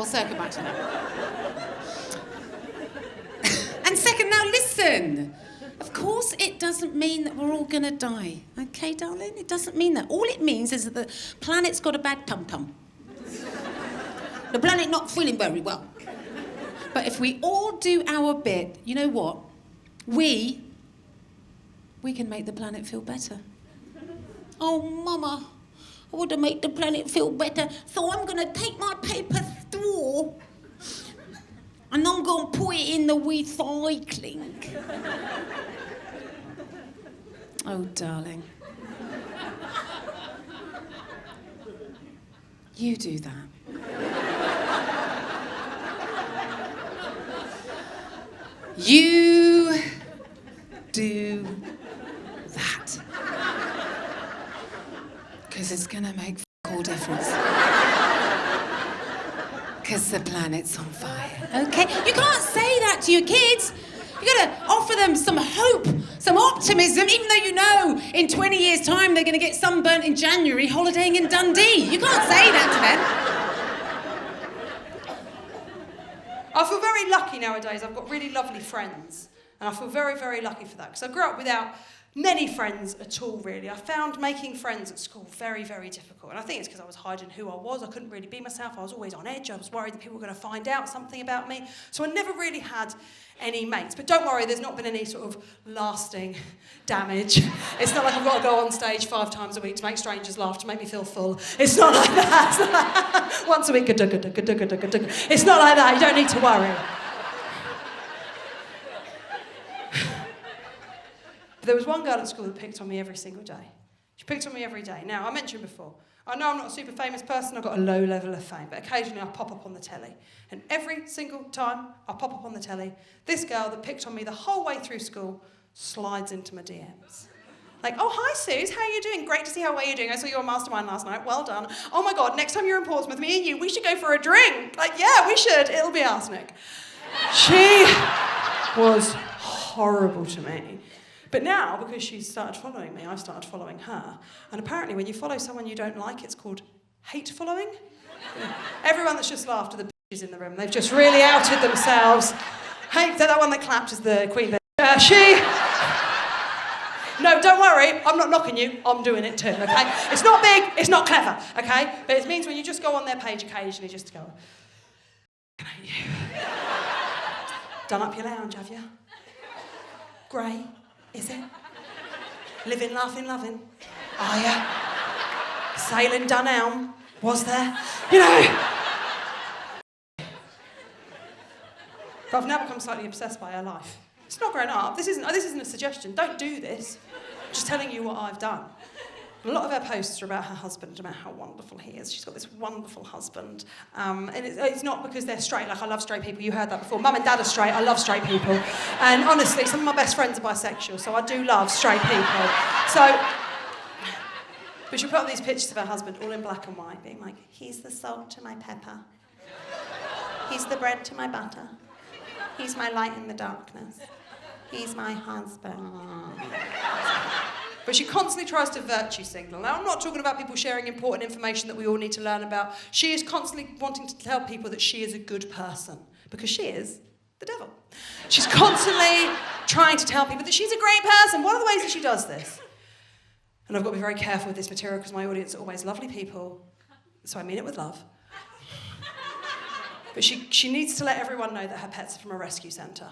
And second, now listen. Of course, it doesn't mean that we're all going to die. Okay, darling? It doesn't mean that. All it means is that the planet's got a bad tum-tum. The planet not feeling very well. But if we all do our bit, you know what? We can make the planet feel better. Oh, Mama, I want to make the planet feel better, so I'm going to take my paper straw and I'm going to put it in the recycling. Oh, darling. You do that. You do that. Because it's going to make all difference. Because the planet's on fire, okay? You can't say that to your kids. You gotta offer them some hope, some optimism, even though you know in 20 years' time they're gonna get sunburnt in January holidaying in Dundee. You can't say that to them. I feel very lucky nowadays. I've got really lovely friends. And I feel very, very lucky for that. Because I grew up without many friends at all, really. I found making friends at school very, very difficult. And I think it's because I was hiding who I was. I couldn't really be myself. I was always on edge. I was worried that people were going to find out something about me. So I never really had any mates. But don't worry, there's not been any sort of lasting damage. It's not like I've got to go on stage 5 times a week to make strangers laugh, to make me feel full. It's not like that. Once a week, it's not like that. You don't need to worry. There was one girl at school that picked on me every single day. She picked on me every day. Now, I mentioned before, I know I'm not a super famous person, I've got a low level of fame, but occasionally I pop up on the telly. And every single time I pop up on the telly, this girl that picked on me the whole way through school slides into my DMs. Like, oh, hi, Suze, how are you doing? Great to see how well you're doing. I saw you on Mastermind last night. Well done. Oh, my God, next time you're in Portsmouth, me and you, we should go for a drink. Like, yeah, we should. It'll be arsenic. She was horrible to me. But now, because she's started following me, I've started following her. And apparently when you follow someone you don't like, it's called hate following. Everyone that's just laughed are the bitches in the room. They've just really outed themselves. Hey, that one that clapped is the queen bitch. No, don't worry, I'm not knocking you, I'm doing it too, okay? It's not big, it's not clever, okay? But it means when you just go on their page occasionally just to go, can I hate you? Done up your lounge, have you? Grey. Is it? Living, laughing, loving. Are ya? Sailing Dunelm. Was there? You know. But I've now become slightly obsessed by her life. It's not growing up. This isn't a suggestion. Don't do this. I'm just telling you what I've done. A lot of her posts are about her husband, about how wonderful he is. She's got this wonderful husband. And it's not because they're straight. Like, I love straight people. You heard that before. Mum and Dad are straight. I love straight people. And honestly, some of my best friends are bisexual, so I do love straight people. But she'll put up these pictures of her husband, all in black and white, being like, he's the salt to my pepper. He's the bread to my butter. He's my light in the darkness. He's my husband. But she constantly tries to virtue signal. Now, I'm not talking about people sharing important information that we all need to learn about. She is constantly wanting to tell people that she is a good person, because she is the devil. She's constantly trying to tell people that she's a great person. One of the ways that she does this, and I've got to be very careful with this material because my audience are always lovely people, so I mean it with love. But she needs to let everyone know that her pet's are from a rescue centre.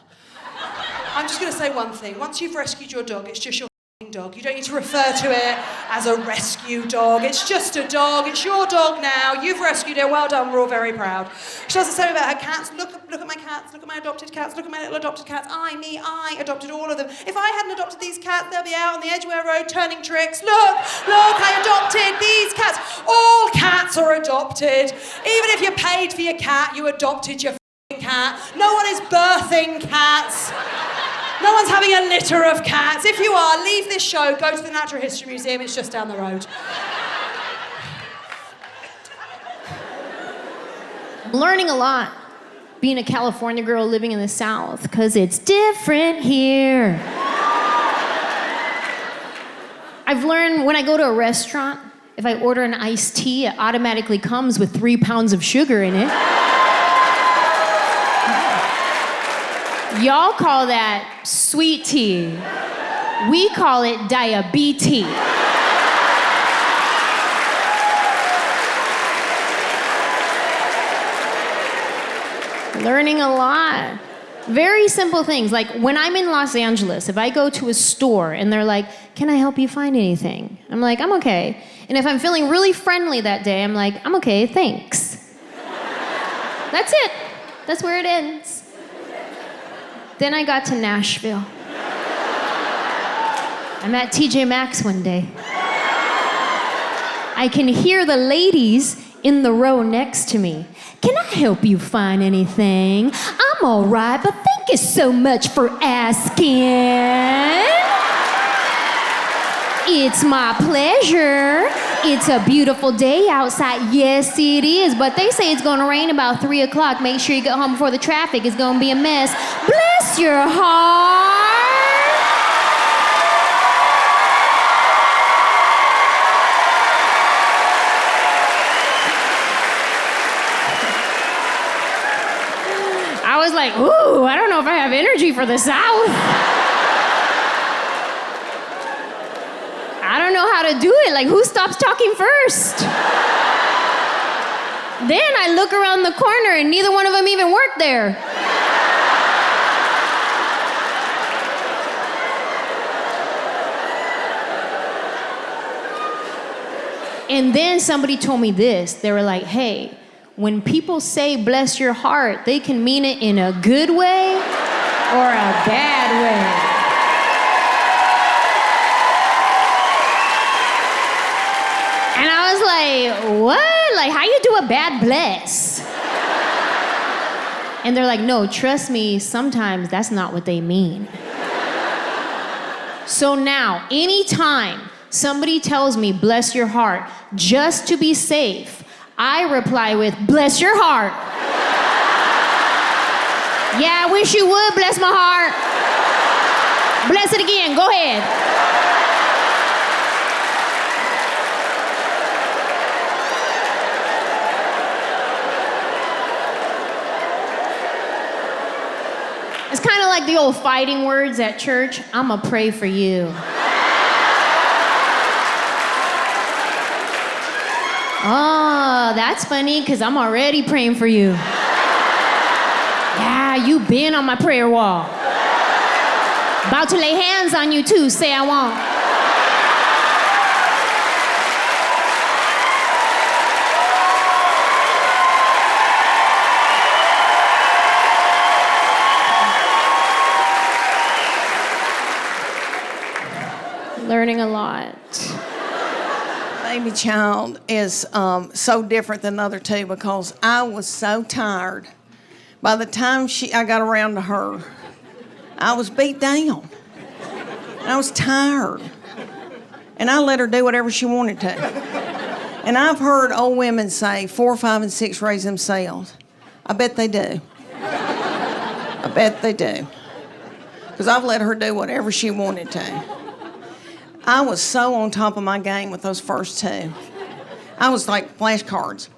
I'm just going to say one thing. Once you've rescued your dog, it's just your dog. You don't need to refer to it as a rescue dog. It's just a dog. It's your dog now. You've rescued it. Well done. We're all very proud. She does the same about her cats. Look at my cats. Look at my adopted cats. Look at my little adopted cats. I adopted all of them. If I hadn't adopted these cats, they'll be out on the Edgware Road turning tricks. Look, I adopted these cats. All cats are adopted. Even if you paid for your cat, you adopted your cat. No one is birthing cats. No one's having a litter of cats. If you are, leave this show, go to the Natural History Museum, it's just down the road. Learning a lot being a California girl living in the South, because it's different here. I've learned when I go to a restaurant, if I order an iced tea, it automatically comes with 3 pounds of sugar in it. Y'all call that sweet tea. We call it diabetes. Learning a lot. Very simple things. Like when I'm in Los Angeles, if I go to a store and they're like, can I help you find anything? I'm like, I'm okay. And if I'm feeling really friendly that day, I'm like, I'm okay, thanks. That's it. That's where it ends. Then I got to Nashville. I'm at TJ Maxx one day. I can hear the ladies in the row next to me. Can I help you find anything? I'm all right, but thank you so much for asking. It's my pleasure. It's a beautiful day outside. Yes, it is. But they say it's going to rain about 3 o'clock. Make sure you get home before the traffic is going to be a mess. Bless your heart. I was like, ooh, I don't know if I have energy for the South. I don't know how to do it. Like, who stops talking first? Then I look around the corner and neither one of them even worked there. And then somebody told me this. They were like, hey, when people say bless your heart, they can mean it in a good way or a bad way. And I was like, what? Like, how you do a bad bless? And they're like, no, trust me, sometimes that's not what they mean. So now, anytime somebody tells me bless your heart, just to be safe, I reply with, bless your heart. Yeah, I wish you would bless my heart. Bless it again, go ahead. It's kind of like the old fighting words at church. I'ma pray for you. Oh, that's funny, because I'm already praying for you. Yeah, you been on my prayer wall. About to lay hands on you too, say I won't. Learning a lot. Baby child is so different than the other two because I was so tired. By the time I got around to her, I was beat down. And I was tired. And I let her do whatever she wanted to. And I've heard old women say 4, 5, and 6 raise themselves. I bet they do. I bet they do. because I've let her do whatever she wanted to. I was so on top of my game with those first two. I was like flashcards.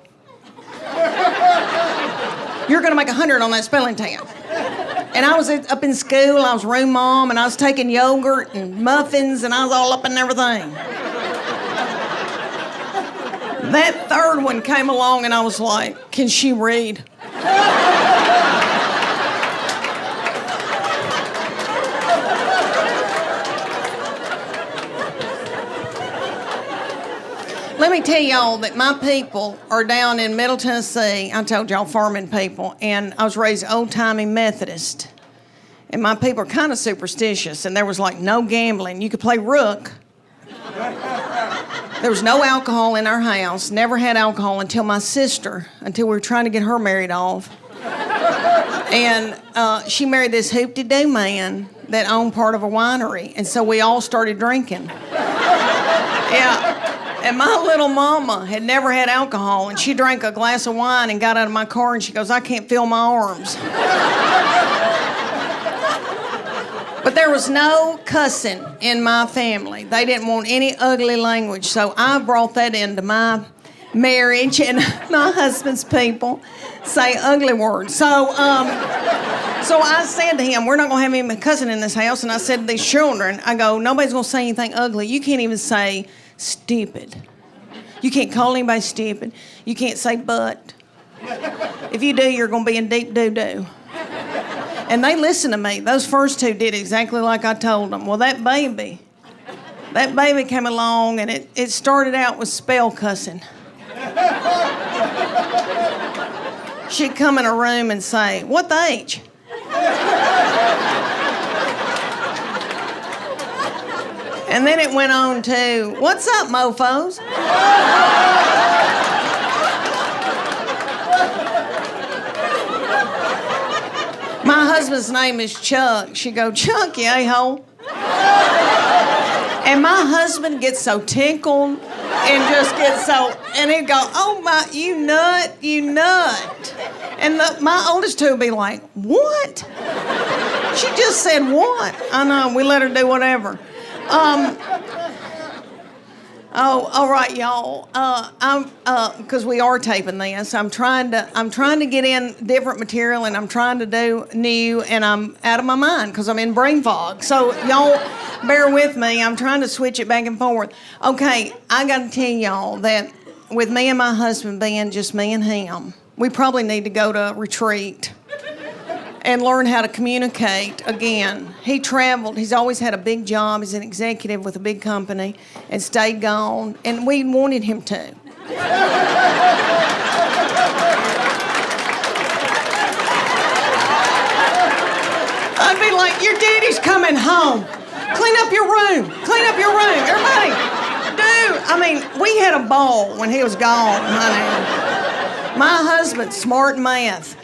You're going to make 100 on that spelling test. And I was up in school, I was room mom, and I was taking yogurt and muffins, and I was all up in everything. That third one came along, and I was like, can she read? Let me tell y'all that my people are down in Middle Tennessee. I told y'all farming people, and I was raised old-timey Methodist. And my people are kind of superstitious, and there was like no gambling. You could play rook. There was no alcohol in our house, never had alcohol until my sister, until we were trying to get her married off. And she married this hoop-de-doo man that owned part of a winery, and so we all started drinking. Yeah. And my little mama had never had alcohol, and she drank a glass of wine and got out of my car, and she goes, I can't feel my arms. But there was no cussing in my family. They didn't want any ugly language, so I brought that into my marriage, and my husband's people say ugly words. So I said to him, we're not going to have any cussing in this house, and I said to these children, I go, nobody's going to say anything ugly. You can't even say stupid. You can't call anybody stupid. You can't say but. If you do, you're going to be in deep doo-doo. And they listened to me. Those first two did exactly like I told them. Well, that baby came along, and it started out with spell cussing. She'd come in a room and say, what the H? And then it went on to, what's up, mofos? My husband's name is Chuck. She go, Chuck, you a-hole. And my husband gets so tickled and just gets so, and he'd go, oh my, you nut. And my oldest two would be like, what? She just said what? I know, we let her do whatever. All right, y'all. Because we are taping this. I'm trying to get in different material, and I'm trying to do new, and I'm out of my mind because I'm in brain fog. So y'all, bear with me. I'm trying to switch it back and forth. Okay, I got to tell y'all that with me and my husband being just me and him, we probably need to go to a retreat and learn how to communicate again. He traveled. He's always had a big job. He's an executive with a big company and stayed gone, and we wanted him to. I'd be like, your daddy's coming home. Clean up your room. Everybody, dude. I mean, we had a ball when he was gone, honey. My husband's smart in math.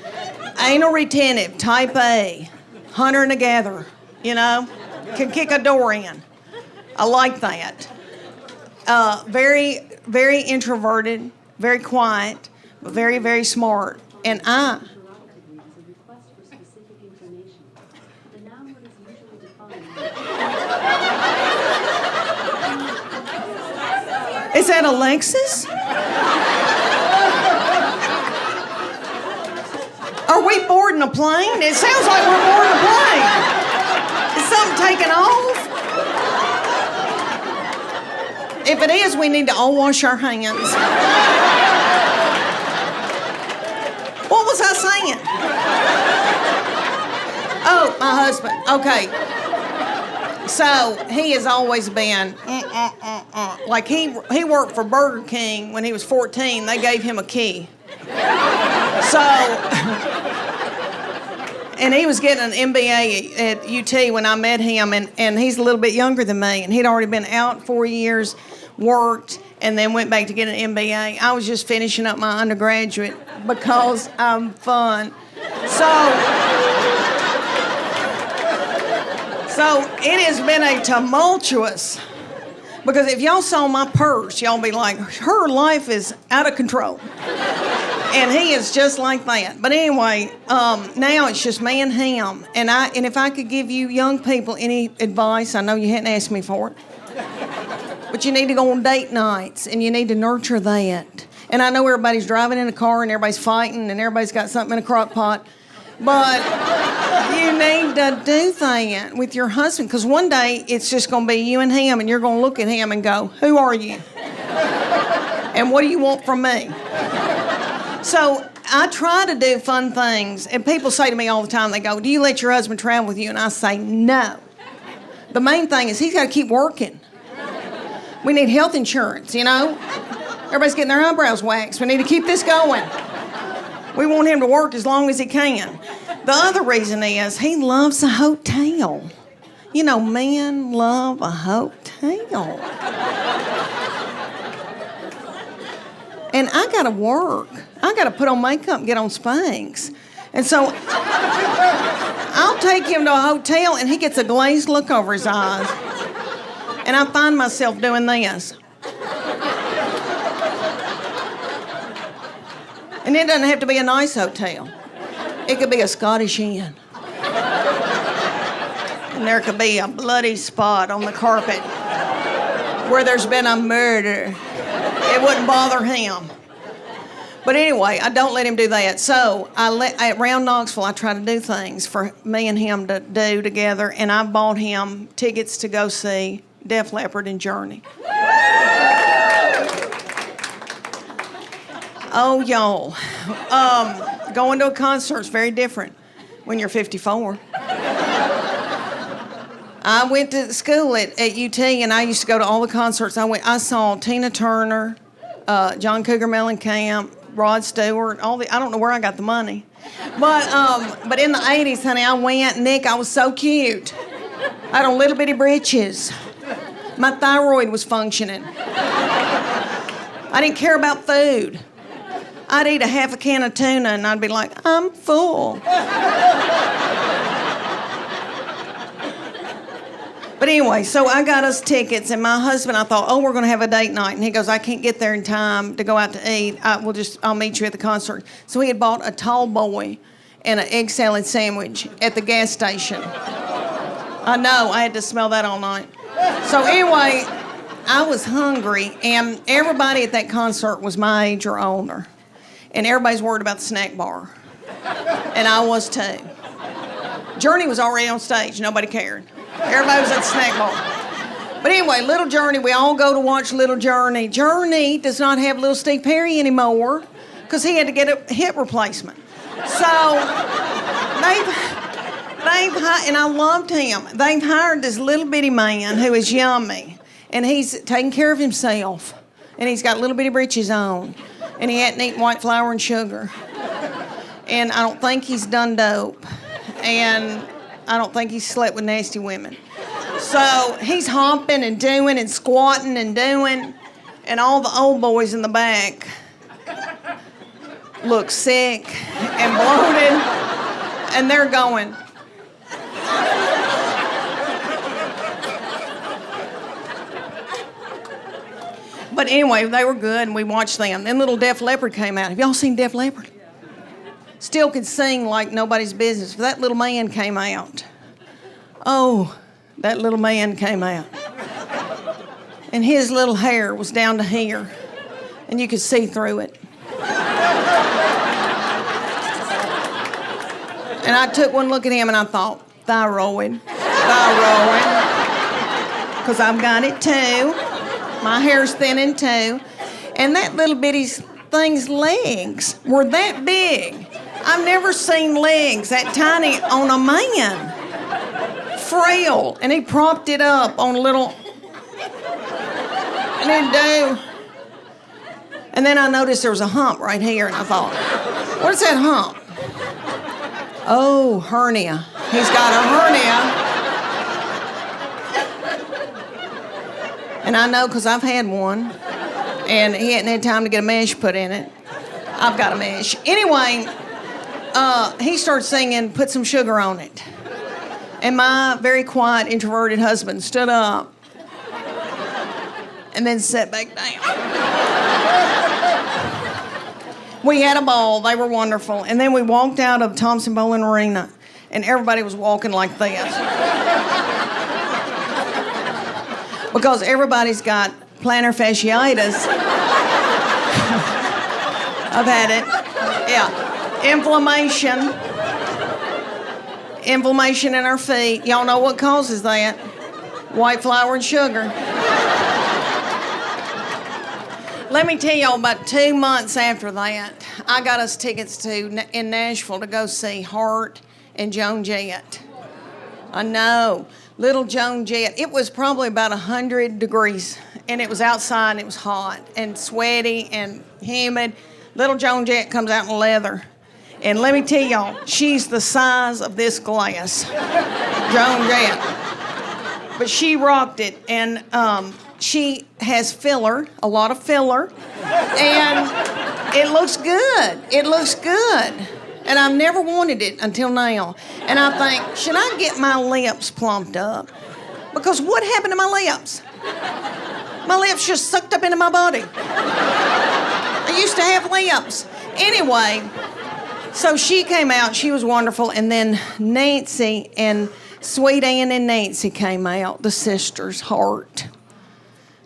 Anal retentive, type A, hunter and a gatherer, can kick a door in. I like that. Very, very introverted, very quiet, but very, very smart. And Is that Alexis? Are we boarding a plane? It sounds like we're boarding a plane. Is something taking off? If it is, we need to all wash our hands. What was I saying? Oh, my husband. Okay. So he has always been like he worked for Burger King when he was 14. They gave him a key. So, and he was getting an MBA at UT when I met him, and he's a little bit younger than me, and he'd already been out 4 years, worked, and then went back to get an MBA. I was just finishing up my undergraduate because I'm fun. So it has been a tumultuous, because if y'all saw my purse, y'all be like, her life is out of control. And he is just like that. But anyway, now it's just me and him. And if I could give you young people any advice, I know you hadn't asked me for it, but you need to go on date nights and you need to nurture that. And I know everybody's driving in a car and everybody's fighting and everybody's got something in a crock pot, but you need to do that with your husband, because one day it's just going to be you and him, and you're going to look at him and go, who are you? And what do you want from me? So I try to do fun things, and people say to me all the time, they go, do you let your husband travel with you? And I say, no. The main thing is he's got to keep working. We need health insurance, you know? Everybody's getting their eyebrows waxed. We need to keep this going. We want him to work as long as he can. The other reason is he loves a hotel. You know, men love a hotel. And I gotta work. I gotta put on makeup and get on Spanx. And so I'll take him to a hotel and he gets a glazed look over his eyes. And I find myself doing this. And it doesn't have to be a nice hotel. It could be a Scottish inn. And there could be a bloody spot on the carpet where there's been a murder. It wouldn't bother him. But anyway, I don't let him do that. So around Knoxville, I try to do things for me and him to do together. And I bought him tickets to go see Def Leppard and Journey. Oh, y'all. Going to a concert is very different when you're 54. I went to school at UT, and I used to go to all the concerts. I saw Tina Turner, John Cougar Mellencamp, Rod Stewart, I don't know where I got the money. But in the 80s, honey, I went. Nick, I was so cute. I had on little bitty britches. My thyroid was functioning. I didn't care about food. I'd eat a half a can of tuna and I'd be like, I'm full. But anyway, so I got us tickets, and my husband, I thought, we're going to have a date night. And he goes, I can't get there in time to go out to eat. I'll meet you at the concert. So he had bought a tall boy and an egg salad sandwich at the gas station. I know, I had to smell that all night. So anyway, I was hungry, and everybody at that concert was my age or older. And everybody's worried about the snack bar. And I was too. Journey was already on stage. Nobody cared. Everybody was at the snack bar. But anyway, Little Journey, we all go to watch Little Journey. Journey does not have Little Steve Perry anymore because he had to get a hip replacement. So and I loved him. They've hired this little bitty man who is yummy, and he's taking care of himself, and he's got little bitty breeches on, and he hadn't eaten white flour and sugar, and I don't think he's done dope, and I don't think he's slept with nasty women. So he's hopping and doing and squatting and doing, and all the old boys in the back look sick and bloated, and they're going. But anyway, they were good, and we watched them. Then little Def Leppard came out. Have y'all seen Def Leppard? Still could sing like nobody's business. But that little man came out. Oh, that little man came out. And his little hair was down to here, and you could see through it. And I took one look at him, and I thought, thyroid. Because I've got it too. My hair's thinning too. And that little bitty thing's legs were that big. I've never seen legs that tiny on a man. Frail. And he propped it up on a little... And he'd do... And then I noticed there was a hump right here, and I thought, what's that hump? Oh, hernia. He's got a hernia. And I know because I've had one, and he hadn't had time to get a mesh put in it. I've got a mesh. Anyway, he started singing, Put Some Sugar on It. And my very quiet, introverted husband stood up and then sat back down. We had a ball. They were wonderful. And then we walked out of Thompson Bowling Arena, and everybody was walking like this. Because everybody's got plantar fasciitis. I've had it. Yeah. Inflammation in our feet. Y'all know what causes that? White flour and sugar. Let me tell y'all, about 2 months after that, I got us tickets in Nashville to go see Hart and Joan Jett. I know, little Joan Jett. It was probably about 100 degrees, and it was outside, and it was hot and sweaty and humid. Little Joan Jett comes out in leather. And let me tell y'all, she's the size of this glass, Joan Jett. But she rocked it, and she has filler, a lot of filler, and it looks good. It looks good. And I've never wanted it until now. And I think, should I get my lips plumped up? Because what happened to my lips? My lips just sucked up into my body. I used to have lips. Anyway, so she came out, she was wonderful, and then Nancy and Sweet Ann and Nancy came out, the sisters, Hart.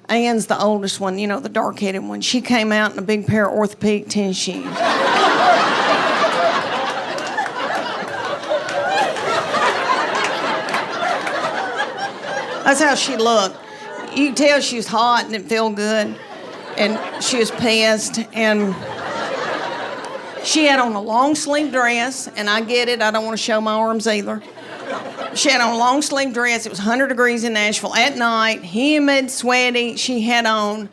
Ann's the oldest one, you know, the dark-headed one. She came out in a big pair of orthopedic tennis shoes. That's how she looked. You could tell she was hot and it felt good. And she was pissed. And she had on a long-sleeve dress, and I get it, I don't want to show my arms either. She had on a long-sleeve dress. It was 100 degrees in Nashville at night, humid, sweaty. She had on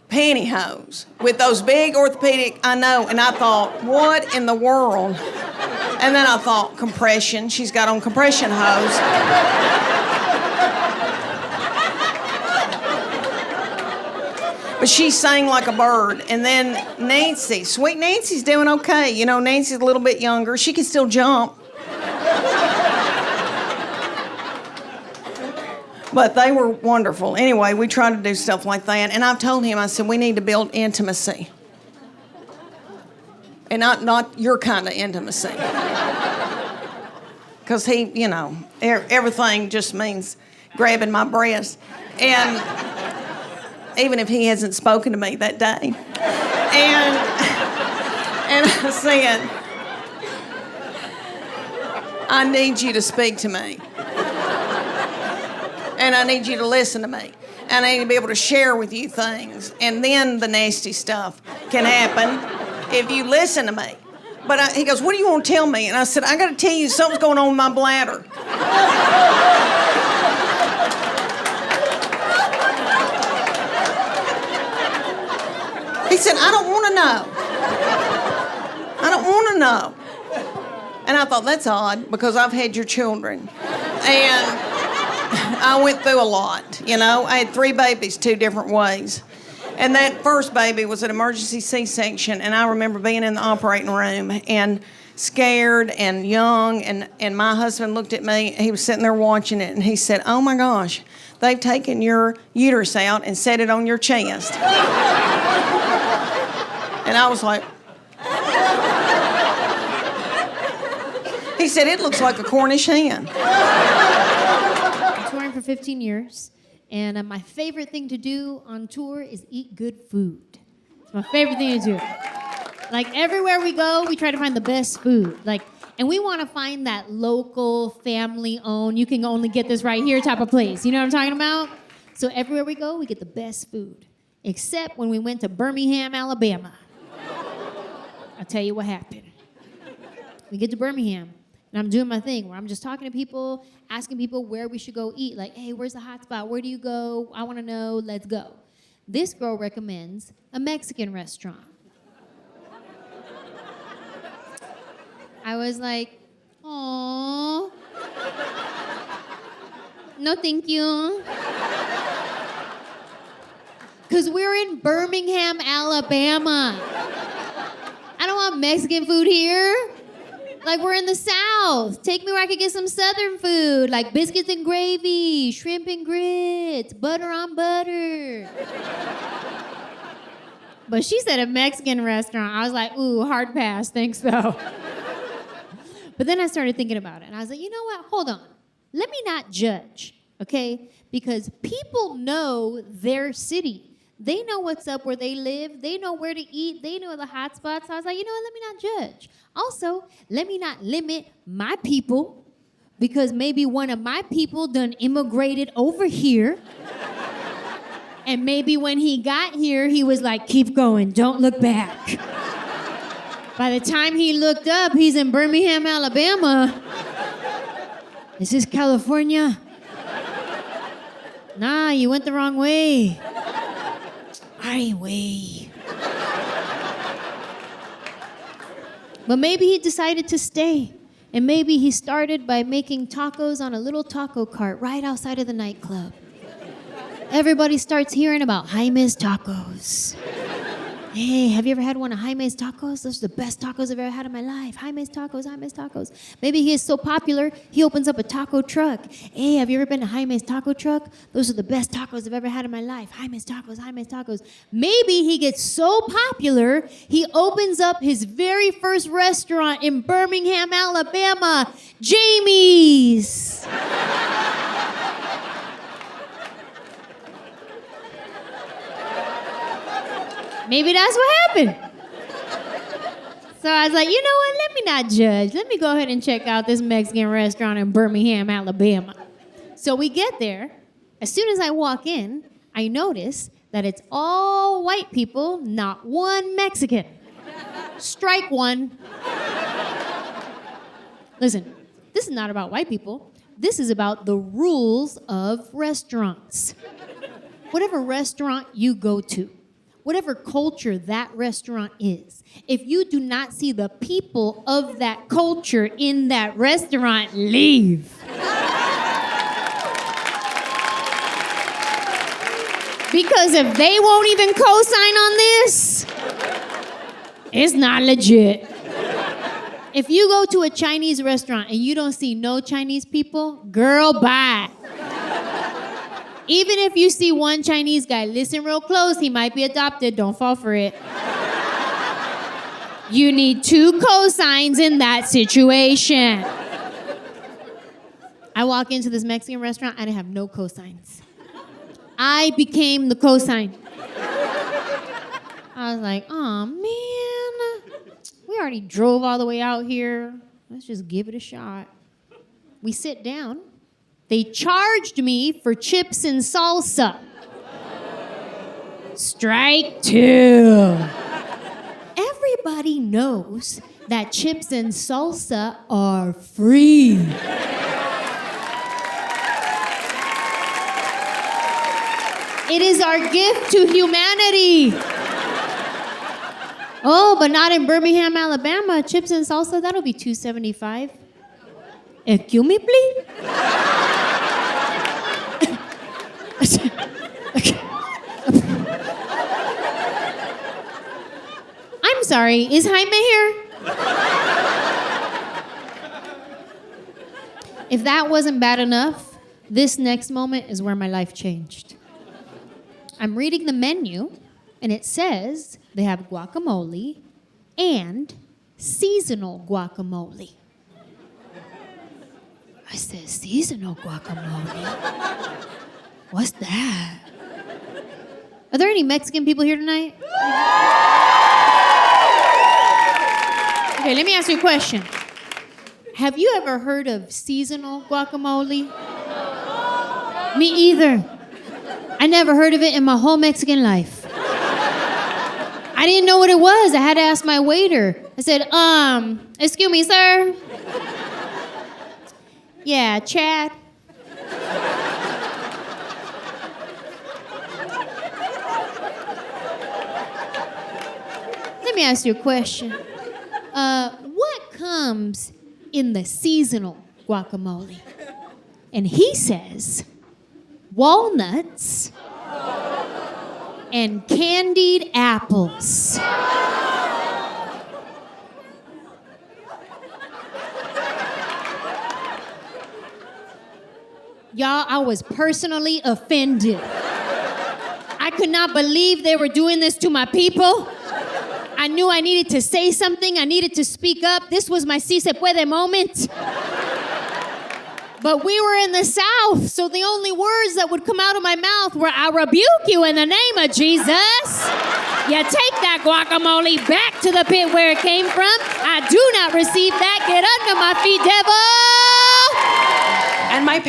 pantyhose with those big orthopedic, I know, and I thought, what in the world? And then I thought, compression. She's got on compression hose. But she sang like a bird. And then Nancy, sweet Nancy's doing okay. You know, Nancy's a little bit younger. She can still jump. But they were wonderful. Anyway, we tried to do stuff like that. And I've told him, I said, we need to build intimacy. And not your kind of intimacy. Because he, you know, everything just means grabbing my breast. And even if he hasn't spoken to me that day. And I said, I need you to speak to me. And I need you to listen to me. And I need to be able to share with you things. And then the nasty stuff can happen if you listen to me. But he goes, what do you want to tell me? And I said, I got to tell you something's going on with my bladder. He said, I don't want to know. I don't want to know. And I thought, that's odd, because I've had your children. And I went through a lot, you know. I had 3 babies 2 different ways. And that first baby was an emergency C-section, and I remember being in the operating room and scared and young, and my husband looked at me, he was sitting there watching it, and he said, oh my gosh, they've taken your uterus out and set it on your chest. And I was like, he said, it looks like a Cornish hen. I'm touring for 15 years, and my favorite thing to do on tour is eat good food. It's my favorite thing to do. Like, everywhere we go, we try to find the best food. And we want to find that local, family-owned, you can only get this right here type of place. You know what I'm talking about? So everywhere we go, we get the best food. Except when we went to Birmingham, Alabama. I'll tell you what happened. We get to Birmingham, and I'm doing my thing where I'm just talking to people, asking people where we should go eat. Like, hey, where's the hot spot? Where do you go? I want to know. Let's go. This girl recommends a Mexican restaurant. I was like, aww. No, thank you. Because we're in Birmingham, Alabama. I don't want Mexican food here. Like, we're in the South. Take me where I could get some Southern food, like biscuits and gravy, shrimp and grits, butter on butter. But she said a Mexican restaurant. I was like, ooh, hard pass, thanks though. But then I started thinking about it, and I was like, you know what? Hold on. Let me not judge, okay? Because people know their city. They know what's up where they live. They know where to eat. They know the hot spots. I was like, you know what? Let me not judge. Also, let me not limit my people, because maybe one of my people done immigrated over here. And maybe when he got here, he was like, keep going, don't look back. By the time he looked up, he's in Birmingham, Alabama. Is this California? Nah, you went the wrong way. Highway. But maybe he decided to stay. And maybe he started by making tacos on a little taco cart right outside of the nightclub. Everybody starts hearing about Jaime's Tacos. Hey, have you ever had one of Jaime's Tacos? Those are the best tacos I've ever had in my life. Jaime's Tacos, Jaime's Tacos. Maybe he is so popular, he opens up a taco truck. Hey, have you ever been to Jaime's Taco Truck? Those are the best tacos I've ever had in my life. Jaime's Tacos, Jaime's Tacos. Maybe he gets so popular, he opens up his very first restaurant in Birmingham, Alabama, Jamie's. Maybe that's what happened. So I was like, you know what? Let me not judge. Let me go ahead and check out this Mexican restaurant in Birmingham, Alabama. So we get there. As soon as I walk in, I notice that it's all white people, not one Mexican. Strike one. Listen, this is not about white people. This is about the rules of restaurants. Whatever restaurant you go to, whatever culture that restaurant is, if you do not see the people of that culture in that restaurant, leave. Because if they won't even co-sign on this, it's not legit. If you go to a Chinese restaurant and you don't see no Chinese people, girl, bye. Even if you see one Chinese guy, listen real close, he might be adopted, don't fall for it. You need 2 cosigns in that situation. I walk into this Mexican restaurant, I didn't have no cosigns. I became the cosign. I was like, oh man, we already drove all the way out here. Let's just give it a shot. We sit down. They charged me for chips and salsa. Strike 2. Everybody knows that chips and salsa are free. It is our gift to humanity. Oh, but not in Birmingham, Alabama. Chips and salsa, that'll be $2.75. Excuse me, please? I'm sorry, is Jaime here? If that wasn't bad enough, this next moment is where my life changed. I'm reading the menu, and it says they have guacamole and seasonal guacamole. I said, seasonal guacamole? What's that? Are there any Mexican people here tonight? Okay, let me ask you a question. Have you ever heard of seasonal guacamole? Me either. I never heard of it in my whole Mexican life. I didn't know what it was. I had to ask my waiter. I said, excuse me, sir? Yeah, Chad. Let me ask you a question. What comes in the seasonal guacamole? And he says, walnuts and candied apples. Y'all, I was personally offended. I could not believe they were doing this to my people. I knew I needed to say something. I needed to speak up. This was my si se puede moment. But we were in the South, so the only words that would come out of my mouth were, I rebuke you in the name of Jesus. You take that guacamole back to the pit where it came from. I do not receive that. Get under my feet, devil. And my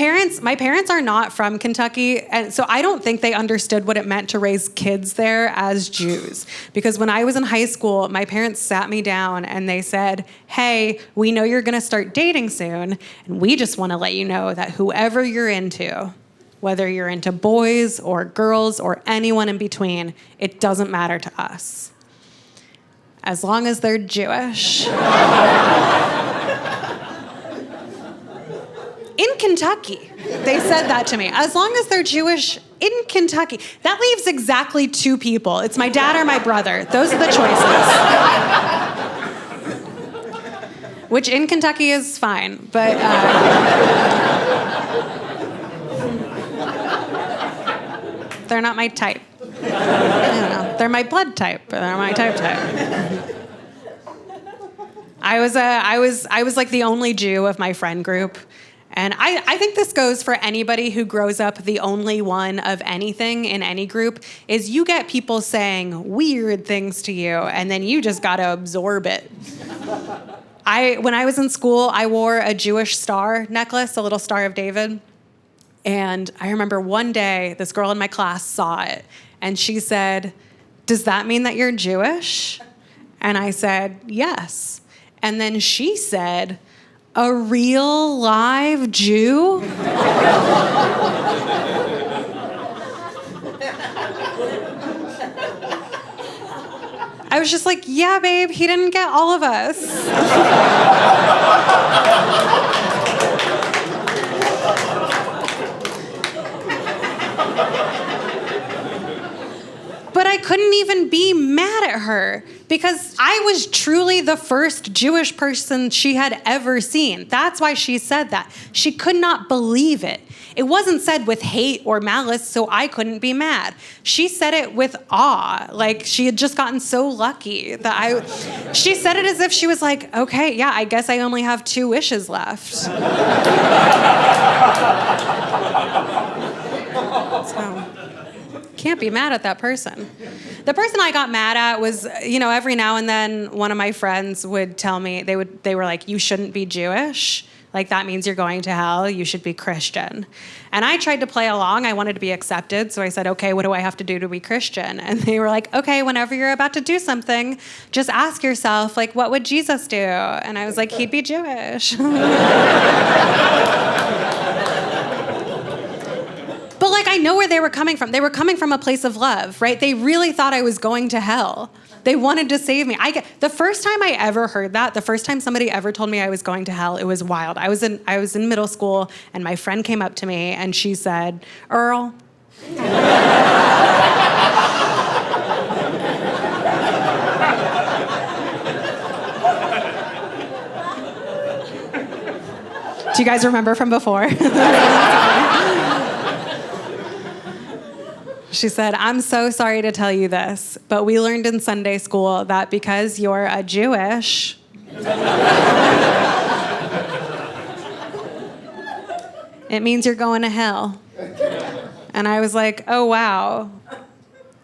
parents are not from Kentucky, and so I don't think they understood what it meant to raise kids there as Jews. Because when I was in high school, my parents sat me down and they said, hey, we know you're gonna start dating soon, and we just wanna let you know that whoever you're into, whether you're into boys or girls or anyone in between, it doesn't matter to us. As long as they're Jewish. In Kentucky, they said that to me. As long as they're Jewish in Kentucky. That leaves exactly two people. It's my dad or my brother. Those are the choices. Which in Kentucky is fine, but... they're not my type. I don't know. They're my blood type, but they're my type. I was like the only Jew of my friend group. And I think this goes for anybody who grows up the only one of anything in any group, is you get people saying weird things to you, and then you just gotta absorb it. When I was in school, I wore a Jewish star necklace, a little Star of David. And I remember one day, this girl in my class saw it, and she said, does that mean that you're Jewish? And I said, yes. And then she said, a real live Jew? I was just like, yeah, babe, he didn't get all of us. But I couldn't even be mad at her because I was truly the first Jewish person she had ever seen. That's why she said that. She could not believe it. It wasn't said with hate or malice, so I couldn't be mad. She said it with awe, like she had just gotten so lucky that she said it as if she was like, okay, yeah, I guess I only have 2 wishes left. So, can't be mad at that person. The person I got mad at was, every now and then one of my friends would tell me, they were like, you shouldn't be Jewish. Like, that means you're going to hell. You should be Christian. And I tried to play along. I wanted to be accepted. So I said, okay, what do I have to do to be Christian? And they were like, okay, whenever you're about to do something, just ask yourself, like, what would Jesus do? And I was like, he'd be Jewish. But like, I know where they were coming from. They were coming from a place of love, right? They really thought I was going to hell. They wanted to save me. The first time I ever heard that, the first time somebody ever told me I was going to hell, it was wild. I was in middle school, and my friend came up to me, and she said, Earl. Do you guys remember from before? She said, I'm so sorry to tell you this, but we learned in Sunday school that because you're a Jewish, it means you're going to hell. And I was like, oh, wow.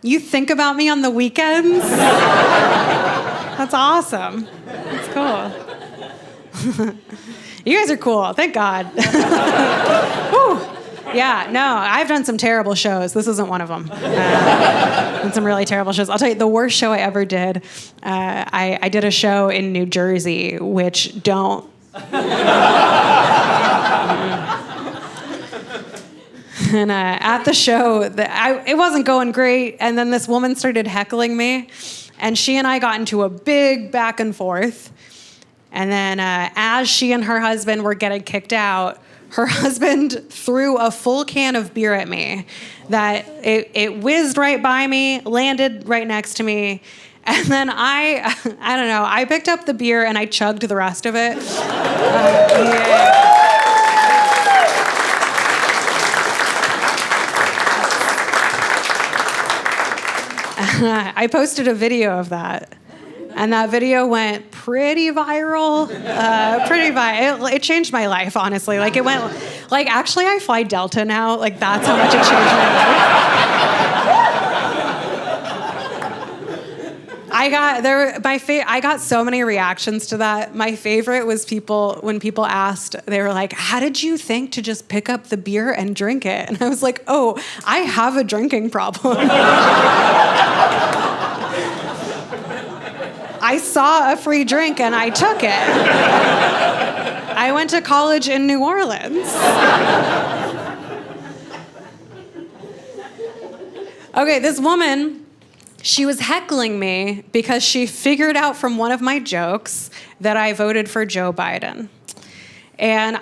You think about me on the weekends? That's awesome. That's cool. You guys are cool. Thank God. Whew. Yeah, no, I've done some terrible shows. This isn't one of them. Done some really terrible shows. I'll tell you, the worst show I ever did, I did a show in New Jersey, which don't... And at the show, it wasn't going great, and then this woman started heckling me, and she and I got into a big back and forth. And then as she and her husband were getting kicked out, her husband threw a full can of beer at me that it whizzed right by me, landed right next to me. And then I don't know, I picked up the beer and I chugged the rest of it. Yeah. I posted a video of that. And that video went pretty viral. It changed my life, honestly. Like it went, like actually I fly Delta now. Like that's how much it changed my life. I got so many reactions to that. My favorite was when people asked, they were like, how did you think to just pick up the beer and drink it? And I was like, oh, I have a drinking problem. I saw a free drink and I took it. I went to college in New Orleans. Okay, this woman, she was heckling me because she figured out from one of my jokes that I voted for Joe Biden. And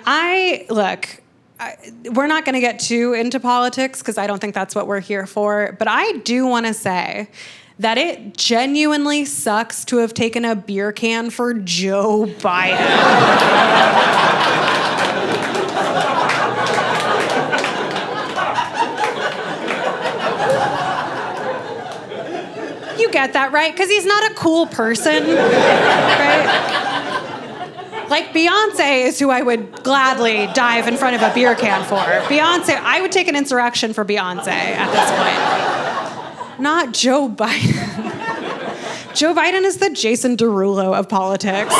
we're not going to get too into politics because I don't think that's what we're here for, but I do want to say that it genuinely sucks to have taken a beer can for Joe Biden. You get that, right? Because he's not a cool person, right? Like Beyonce is who I would gladly dive in front of a beer can for. Beyonce, I would take an insurrection for Beyonce at this point. Not Joe Biden. Joe Biden is the Jason Derulo of politics.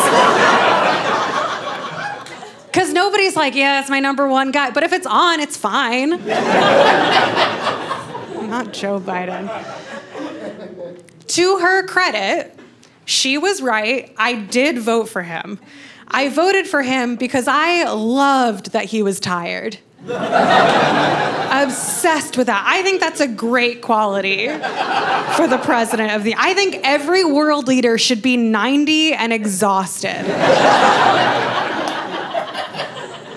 Because nobody's like, yeah, it's my number one guy. But if it's on, it's fine. Not Joe Biden. To her credit, she was right. I did vote for him. I voted for him because I loved that he was tired. Obsessed with that. I think that's a great quality for the president I think every world leader should be 90 and exhausted.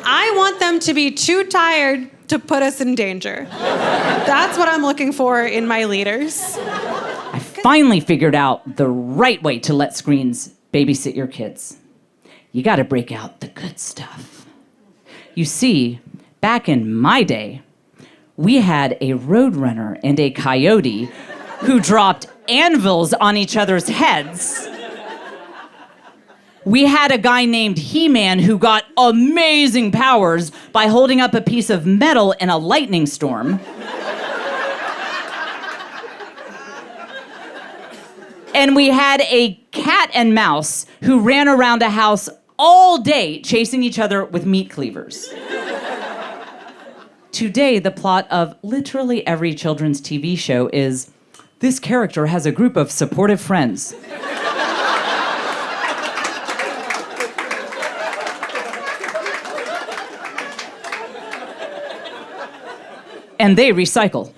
I want them to be too tired to put us in danger. That's what I'm looking for in my leaders. I finally figured out the right way to let screens babysit your kids. You gotta break out the good stuff. You see, back in my day, we had a roadrunner and a coyote who dropped anvils on each other's heads. We had a guy named He-Man who got amazing powers by holding up a piece of metal in a lightning storm. And we had a cat and mouse who ran around a house all day chasing each other with meat cleavers. Today, the plot of literally every children's TV show is, this character has a group of supportive friends. And they recycle.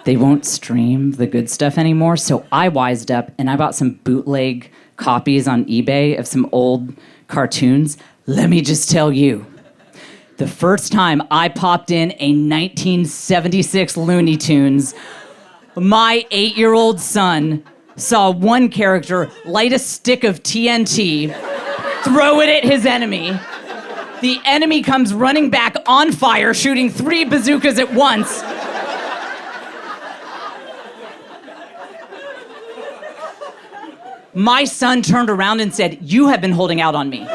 They won't stream the good stuff anymore, so I wised up and I bought some bootleg copies on eBay of some old cartoons. Let me just tell you, the first time I popped in a 1976 Looney Tunes, my 8-year-old son saw one character light a stick of TNT, throw it at his enemy. The enemy comes running back on fire, shooting 3 bazookas at once. My son turned around and said, "You have been holding out on me."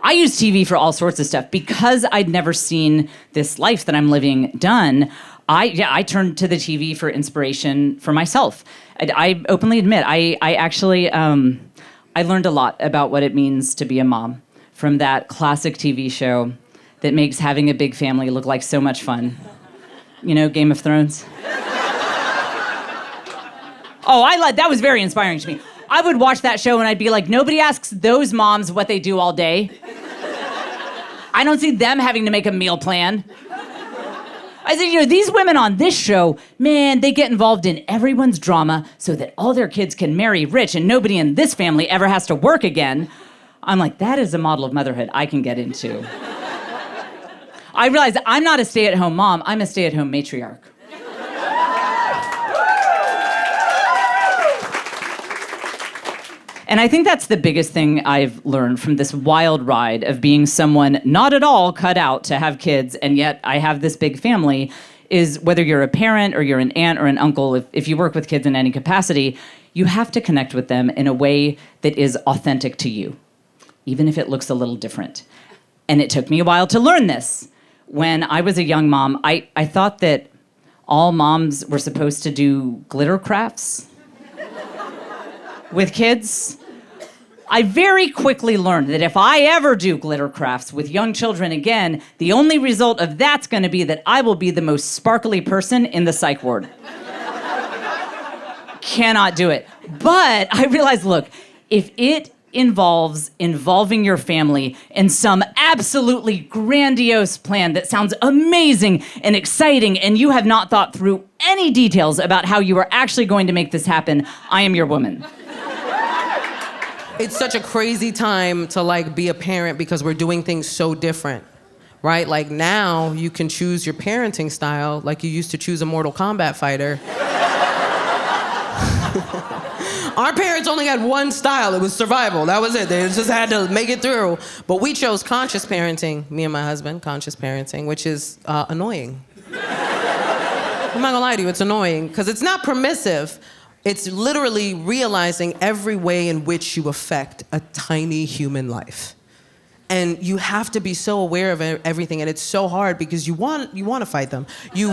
I use TV for all sorts of stuff. Because I'd never seen this life that I'm living done, I turned to the TV for inspiration for myself. I openly admit, I actually I learned a lot about what it means to be a mom from that classic TV show that makes having a big family look like so much fun. You know, Game of Thrones. That was very inspiring to me. I would watch that show and I'd be like, nobody asks those moms what they do all day. I don't see them having to make a meal plan. I said, these women on this show, man, they get involved in everyone's drama so that all their kids can marry rich and nobody in this family ever has to work again. I'm like, that is a model of motherhood I can get into. I realize I'm not a stay-at-home mom, I'm a stay-at-home matriarch. And I think that's the biggest thing I've learned from this wild ride of being someone not at all cut out to have kids, and yet I have this big family, is whether you're a parent or you're an aunt or an uncle, if you work with kids in any capacity, you have to connect with them in a way that is authentic to you, even if it looks a little different. And it took me a while to learn this. When I was a young mom, I thought that all moms were supposed to do glitter crafts with kids. I very quickly learned that if I ever do glitter crafts with young children again, the only result of that's going to be that I will be the most sparkly person in the psych ward. Cannot do it. But I realized, look, if it involving your family in some absolutely grandiose plan that sounds amazing and exciting, and you have not thought through any details about how you are actually going to make this happen, I am your woman. It's such a crazy time to like be a parent because we're doing things so different, right? Like now you can choose your parenting style like you used to choose a Mortal Kombat fighter. Our parents only had one style. It was survival. That was it. They just had to make it through. But we chose conscious parenting, me and my husband, conscious parenting, which is annoying. I'm not gonna lie to you, it's annoying because it's not permissive. It's literally realizing every way in which you affect a tiny human life. And you have to be so aware of everything, and it's so hard because you want to fight them. You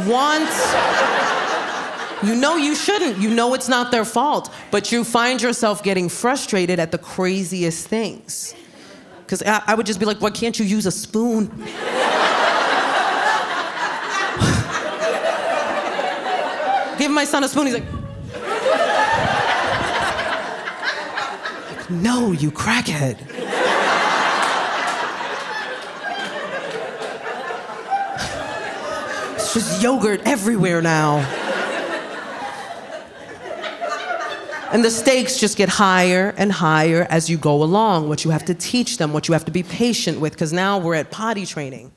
know you shouldn't. You know it's not their fault, but you find yourself getting frustrated at the craziest things. Because I would just be like, why can't you use a spoon? Give my son a spoon, he's like, no, you crackhead. It's just yogurt everywhere now. And the stakes just get higher and higher as you go along, what you have to teach them, what you have to be patient with, because now we're at potty training.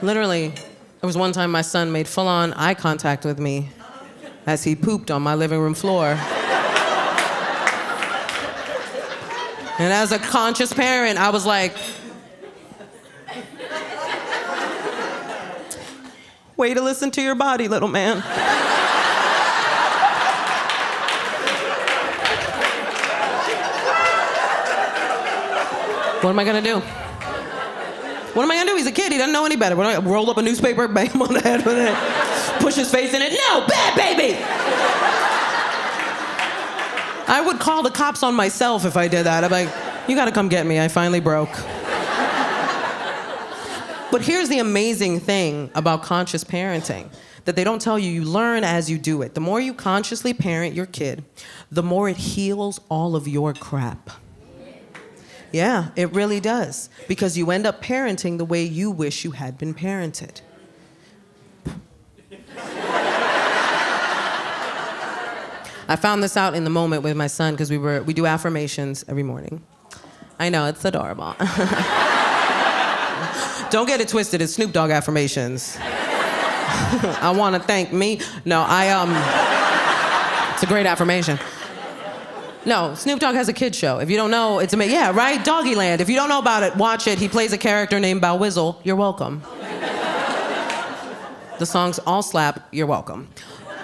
Literally, there was one time my son made full-on eye contact with me as he pooped on my living room floor. And as a conscious parent, I was like, way to listen to your body, little man. What am I gonna do? What am I gonna do? He's a kid, he doesn't know any better. What am I gonna roll up a newspaper, bang him on the head with it, push his face in it? No, bad baby! I would call the cops on myself if I did that. I'm like, you gotta come get me, I finally broke. But here's the amazing thing about conscious parenting that they don't tell you. You learn as you do it. The more you consciously parent your kid, the more it heals all of your crap. Yeah, it really does. Because you end up parenting the way you wish you had been parented. I found this out in the moment with my son because we do affirmations every morning. I know, it's adorable. Don't get it twisted, it's Snoop Dogg affirmations. I want to thank me. No, it's a great affirmation. No, Snoop Dogg has a kid show. If you don't know, it's amazing. Yeah, right? Doggyland. If you don't know about it, watch it. He plays a character named Bow Wizzle. You're welcome. The songs all slap. You're welcome.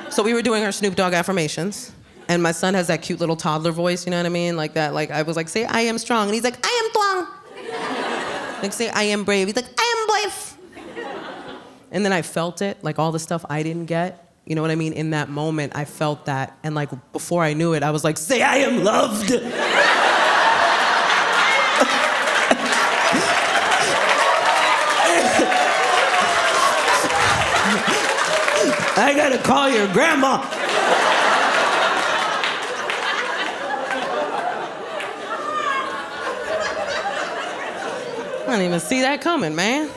So we were doing our Snoop Dogg affirmations, and my son has that cute little toddler voice, you know what I mean? Like that, like I was like, say, I am strong. And he's like, I am strong. Like, say, I am brave. He's like, I am brave. And then I felt it, like all the stuff I didn't get. You know what I mean? In that moment, I felt that. And like, before I knew it, I was like, say, I am loved. I gotta call your grandma. I didn't even see that coming, man.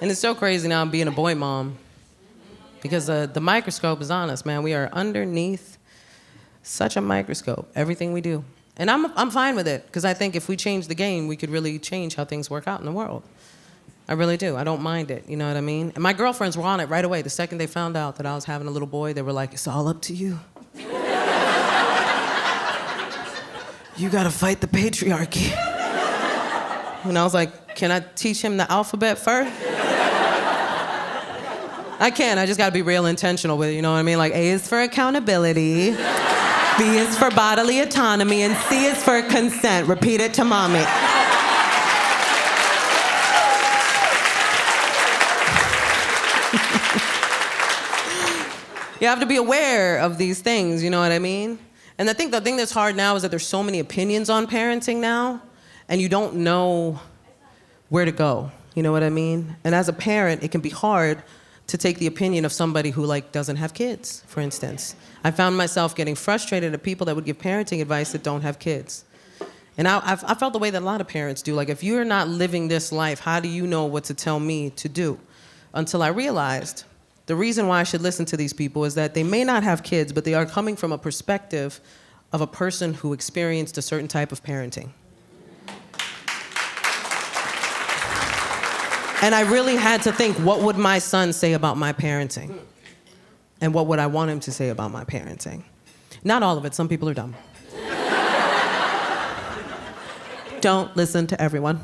And it's so crazy now being a boy mom. Because the microscope is on us, man. We are underneath such a microscope, everything we do. And I'm fine with it, because I think if we change the game, we could really change how things work out in the world. I really do. I don't mind it. You know what I mean? And my girlfriends were on it right away. The second they found out that I was having a little boy, they were like, it's all up to you. You gotta fight the patriarchy. And I was like, can I teach him the alphabet first? I can. I just gotta be real intentional with it, you know what I mean? Like, A is for accountability, B is for bodily autonomy, and C is for consent. Repeat it to mommy. You have to be aware of these things, you know what I mean? And I think the thing that's hard now is that there's so many opinions on parenting now, and you don't know where to go, you know what I mean? And as a parent, it can be hard to take the opinion of somebody who doesn't have kids, for instance. I found myself getting frustrated at people that would give parenting advice that don't have kids. And I felt the way that a lot of parents do. Like, if you're not living this life, how do you know what to tell me to do? Until I realized the reason why I should listen to these people is that they may not have kids, but they are coming from a perspective of a person who experienced a certain type of parenting. And I really had to think, what would my son say about my parenting? And what would I want him to say about my parenting? Not all of it. Some people are dumb. Don't listen to everyone.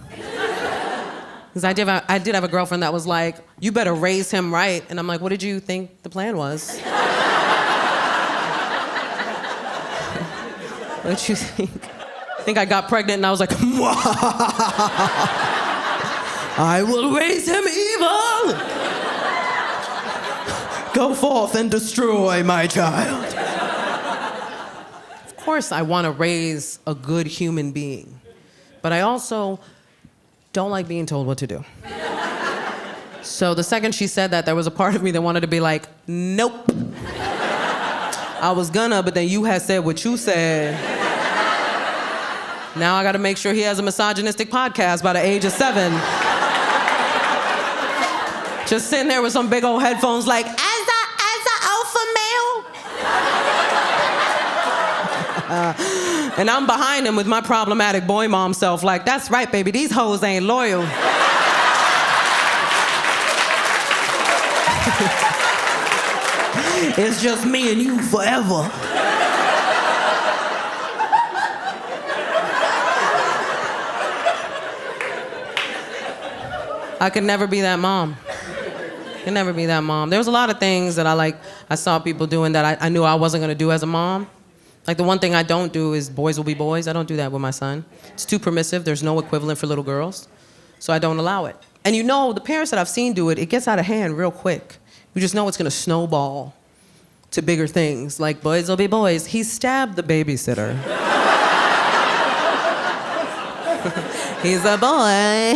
Because I did have a girlfriend that was like, you better raise him right. And I'm like, what did you think the plan was? What did you think? I think I got pregnant and I was like, I will raise him evil. Go forth and destroy my child. Of course I want to raise a good human being, but I also don't like being told what to do. So the second she said that, there was a part of me that wanted to be like, nope. I was gonna, but then you had said what you said. Now I gotta make sure he has a misogynistic podcast by the age of 7. Just sitting there with some big old headphones like, as a alpha male. And I'm behind him with my problematic boy mom self like, that's right, baby, these hoes ain't loyal. It's just me and you forever. I could never be that mom. Could never be that mom. There was a lot of things that I saw people doing that I knew I wasn't gonna do as a mom. Like, the one thing I don't do is boys will be boys. I don't do that with my son. It's too permissive. There's no equivalent for little girls. So I don't allow it. And you know, the parents that I've seen do it, it gets out of hand real quick. You just know it's gonna snowball to bigger things, like boys will be boys. He stabbed the babysitter. He's a boy.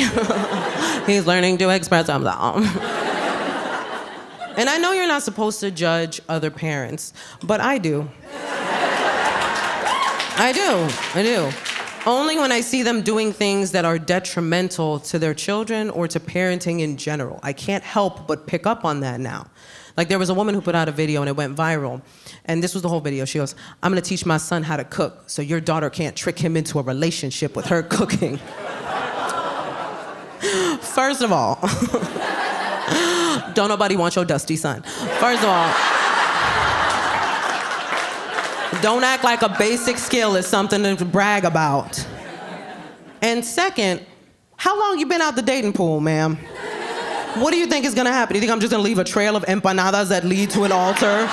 He's learning to express himself. And I know you're not supposed to judge other parents, but I do. I do. Only when I see them doing things that are detrimental to their children or to parenting in general. I can't help but pick up on that now. Like, there was a woman who put out a video and it went viral. And this was the whole video. She goes, I'm gonna teach my son how to cook so your daughter can't trick him into a relationship with her cooking. First of all, don't nobody want your dusty son. First of all, don't act like a basic skill is something to brag about. And second, how long you been out the dating pool, ma'am? What do you think is gonna happen? Do you think I'm just gonna leave a trail of empanadas that lead to an altar?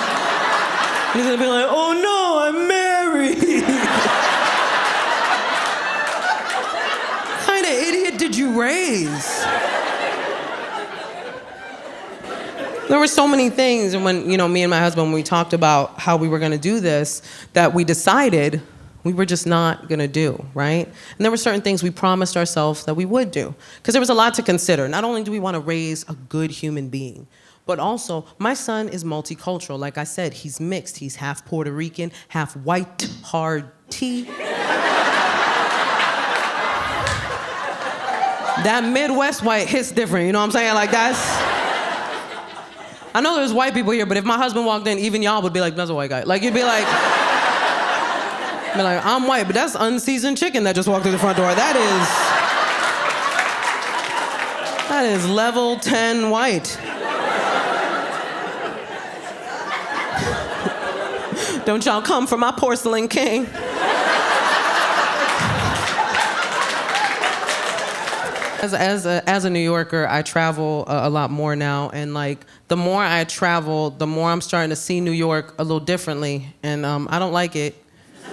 You're gonna be like, oh no, I'm married. What kind of idiot did you raise? There were so many things, and when, me and my husband, when we talked about how we were gonna do this, that we decided we were just not gonna do, right? And there were certain things we promised ourselves that we would do. Because there was a lot to consider. Not only do we wanna raise a good human being, but also, my son is multicultural. Like I said, he's mixed. He's half Puerto Rican, half white, hard tea. That Midwest white hits different, you know what I'm saying? Like, I know there's white people here, but if my husband walked in, even y'all would be like, that's a white guy. Like, you'd be like, I'm white, but that's unseasoned chicken that just walked through the front door. That That is level 10 white. Don't y'all come for my porcelain king. As a New Yorker, I travel a lot more now, and like the more I travel, the more I'm starting to see New York a little differently, and I don't like it. You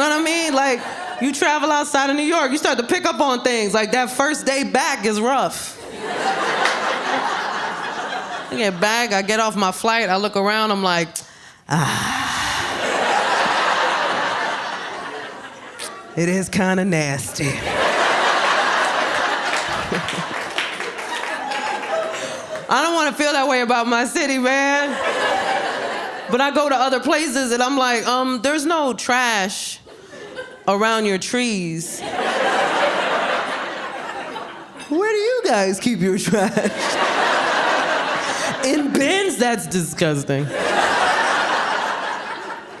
know what I mean? Like, you travel outside of New York, you start to pick up on things. Like, that first day back is rough. I get back, I get off my flight, I look around, I'm like, it is kind of nasty. I don't want to feel that way about my city, man. But I go to other places and I'm like, there's no trash around your trees. Where do you guys keep your trash? In bins? That's disgusting.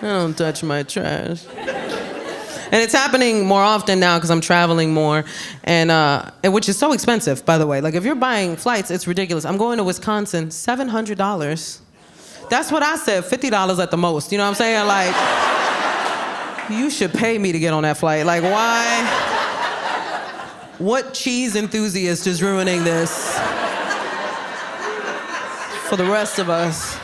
I don't touch my trash. And it's happening more often now because I'm traveling more, and which is so expensive, by the way. Like, if you're buying flights, it's ridiculous. I'm going to Wisconsin, $700. That's what I said, $50 at the most. You know what I'm saying? Like, you should pay me to get on that flight. Like, why? What cheese enthusiast is ruining this for the rest of us?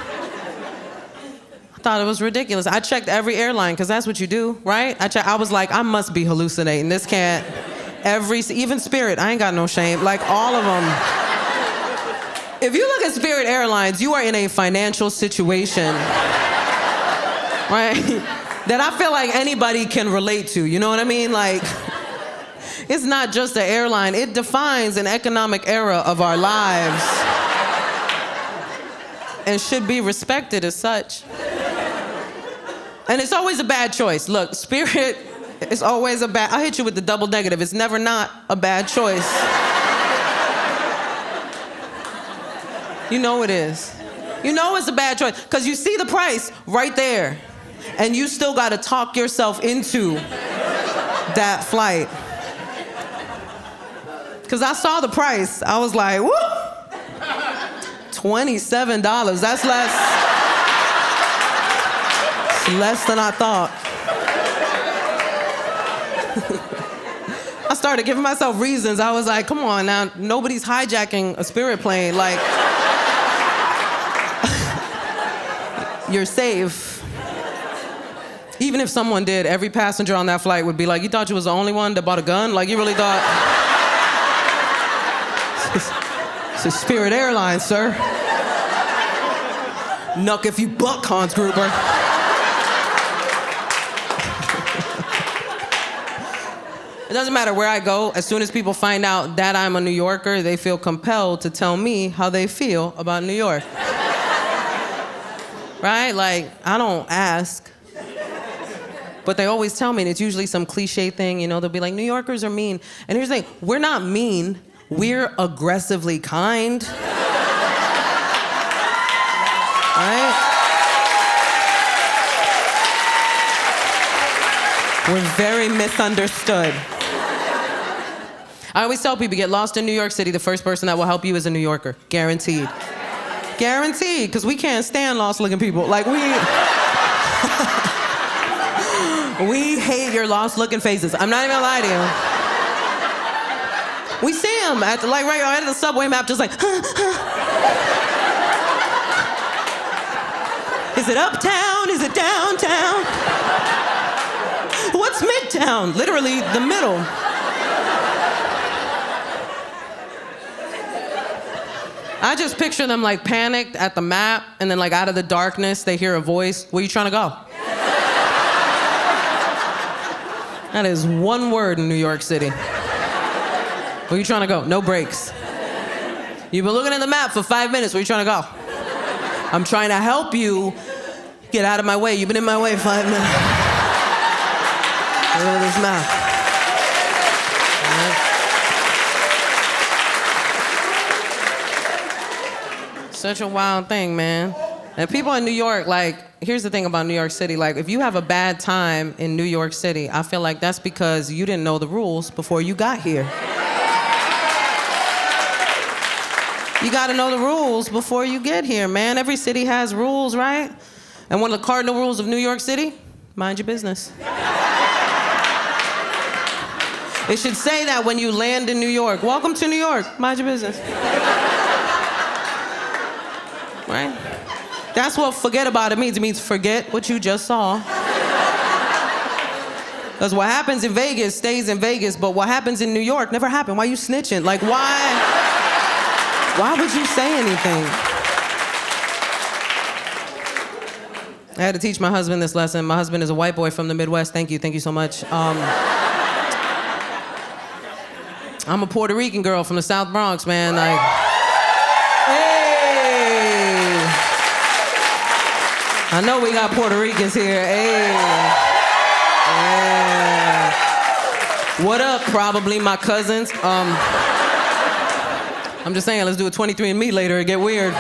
I thought it was ridiculous. I checked every airline, because that's what you do, right? I was like, I must be hallucinating. This can't, even Spirit, I ain't got no shame. Like, all of them. If you look at Spirit Airlines, you are in a financial situation, right? That I feel like anybody can relate to, you know what I mean? Like, it's not just an airline, it defines an economic era of our lives and should be respected as such. And it's always a bad choice. Look, Spirit is always a bad... I'll hit you with the double negative. It's never not a bad choice. You know it is. You know it's a bad choice. Because you see the price right there. And you still got to talk yourself into that flight. Because I saw the price. I was like, woo! $27. That's less than I thought. I started giving myself reasons. I was like, come on now, nobody's hijacking a Spirit plane. Like, you're safe. Even if someone did, every passenger on that flight would be like, you thought you was the only one that bought a gun? Like, you really thought... It's a Spirit Airlines, sir. Nuck if you buck, Hans Gruber. It doesn't matter where I go. As soon as people find out that I'm a New Yorker, they feel compelled to tell me how they feel about New York. Right? Like, I don't ask. But they always tell me, and it's usually some cliche thing, you know, they'll be like, New Yorkers are mean. And here's the thing, we're not mean, we're aggressively kind. Right? We're very misunderstood. I always tell people, get lost in New York City, the first person that will help you is a New Yorker. Guaranteed. Guaranteed, because we can't stand lost-looking people. Like, we hate your lost-looking faces. I'm not even gonna lie to you. We see them at the, like, right at the subway map, just like, Is it uptown? Is it downtown? What's midtown? Literally the middle. I just picture them like panicked at the map, and then like out of the darkness, they hear a voice. Where you trying to go? That is one word in New York City. Where you trying to go? No breaks. You've been looking at the map for 5 minutes. Where you trying to go? I'm trying to help you get out of my way. You've been in my way 5 minutes. Look at this map. Such a wild thing, man. And people in New York, like, here's the thing about New York City. Like, if you have a bad time in New York City, I feel like that's because you didn't know the rules before you got here. You gotta know the rules before you get here, man. Every city has rules, right? And one of the cardinal rules of New York City, mind your business. It should say that when you land in New York. Welcome to New York, mind your business. Right? That's what forget about it means. It means forget what you just saw. Because what happens in Vegas stays in Vegas, but what happens in New York never happened. Why you snitching? Like, why would you say anything? I had to teach my husband this lesson. My husband is a white boy from the Midwest. Thank you so much. I'm a Puerto Rican girl from the South Bronx, man. Like, hey! I know we got Puerto Ricans here. Hey! Yeah. What up, probably my cousins? I'm just saying, let's do a 23andMe later and get weird.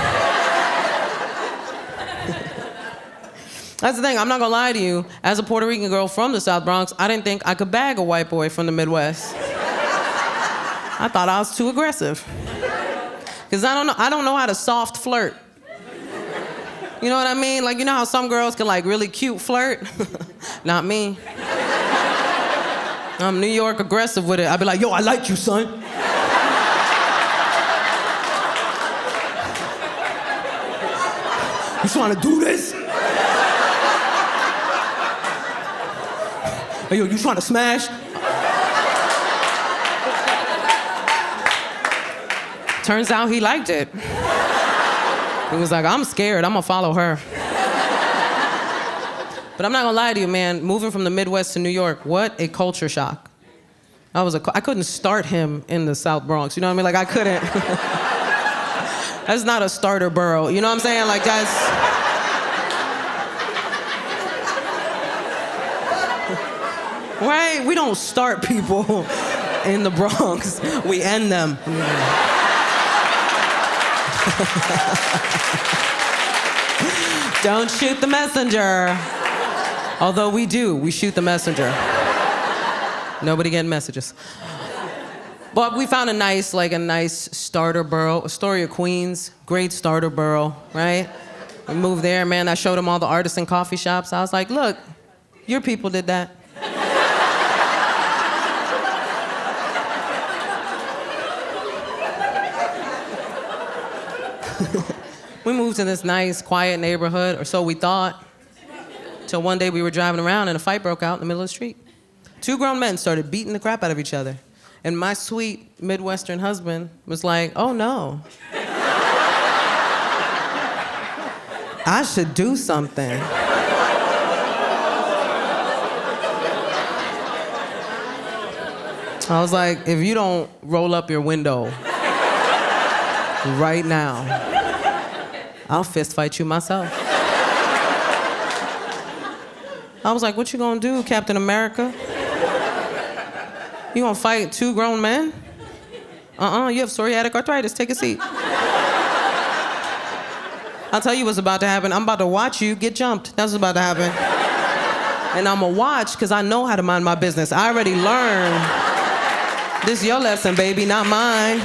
That's the thing, I'm not gonna lie to you. As a Puerto Rican girl from the South Bronx, I didn't think I could bag a white boy from the Midwest. I thought I was too aggressive. Because I don't know how to soft flirt. You know what I mean? Like, you know how some girls can like really cute flirt? Not me. I'm New York aggressive with it. I'd be like, yo, I like you, son. You trying to do this? Hey, yo, you trying to smash? Turns out he liked it. He was like, I'm scared, I'm gonna follow her. But I'm not gonna lie to you, man, moving from the Midwest to New York, what a culture shock. I couldn't start him in the South Bronx, you know what I mean? Like, I couldn't. That's not a starter borough, you know what I'm saying? Like, that's... Right? We don't start people in the Bronx. We end them. Don't shoot the messenger. Although we do, we shoot the messenger. Nobody getting messages. But we found a nice starter borough, Astoria, Queens, great starter borough, right? We moved there, man, I showed him all the artisan coffee shops. I was like, look, your people did that. We moved to this nice, quiet neighborhood, or so we thought, till one day we were driving around and a fight broke out in the middle of the street. Two grown men started beating the crap out of each other. And my sweet Midwestern husband was like, oh no. I should do something. I was like, if you don't roll up your window right now, I'll fist fight you myself. I was like, what you gonna do, Captain America? You gonna fight two grown men? You have psoriatic arthritis, take a seat. I'll tell you what's about to happen. I'm about to watch you get jumped. That's what's about to happen. And I'm gonna watch, because I know how to mind my business. I already learned. This is your lesson, baby, not mine.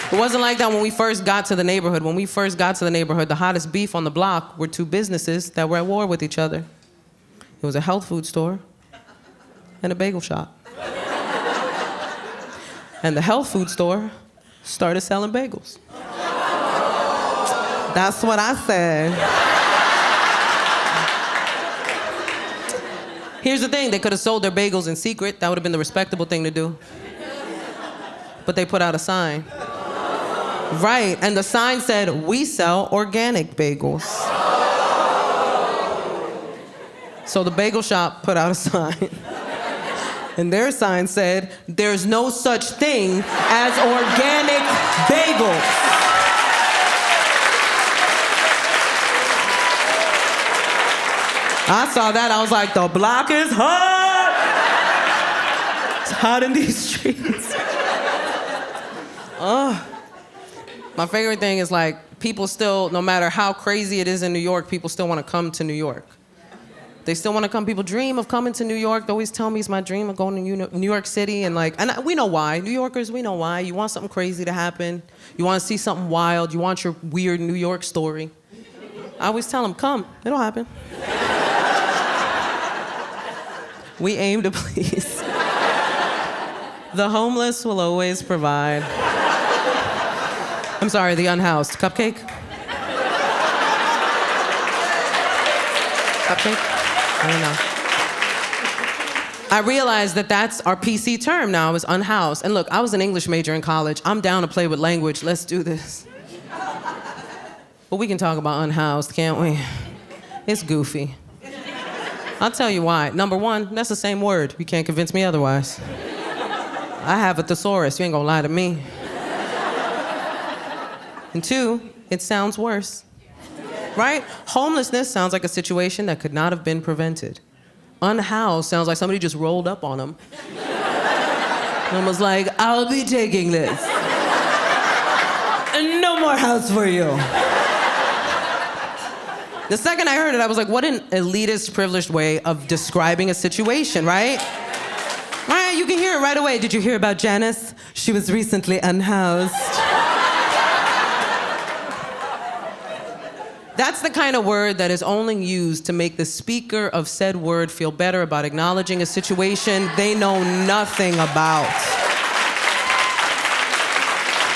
It wasn't like that when we first got to the neighborhood. When we first got to the neighborhood, the hottest beef on the block were two businesses that were at war with each other. It was a health food store and a bagel shop. And the health food store started selling bagels. That's what I said. Here's the thing, they could have sold their bagels in secret. That would have been the respectable thing to do. But they put out a sign. Right, and the sign said, we sell organic bagels. So the bagel shop put out a sign. And their sign said, there's no such thing as organic bagels. I saw that, I was like, the block is hot! It's hot in these streets. My favorite thing is like, people still, no matter how crazy it is in New York, people still want to come to New York. They still want to come. People dream of coming to New York. They always tell me it's my dream of going to New York City. And we know why. New Yorkers, we know why. You want something crazy to happen. You want to see something wild. You want your weird New York story. I always tell them, come. It'll happen. We aim to please. The homeless will always provide. I'm sorry, the unhoused. Cupcake? Cupcake? I don't know. I realized that that's our PC term now, is unhoused. And look, I was an English major in college. I'm down to play with language. Let's do this. But we can talk about unhoused, can't we? It's goofy. I'll tell you why. Number one, that's the same word. You can't convince me otherwise. I have a thesaurus. You ain't gonna lie to me. And two, it sounds worse. Right? Homelessness sounds like a situation that could not have been prevented. Unhoused sounds like somebody just rolled up on them. And was like, I'll be taking this. And no more house for you. The second I heard it, I was like, what an elitist, privileged way of describing a situation, right? Right, you can hear it right away. Did you hear about Janice? She was recently unhoused. That's the kind of word that is only used to make the speaker of said word feel better about acknowledging a situation they know nothing about.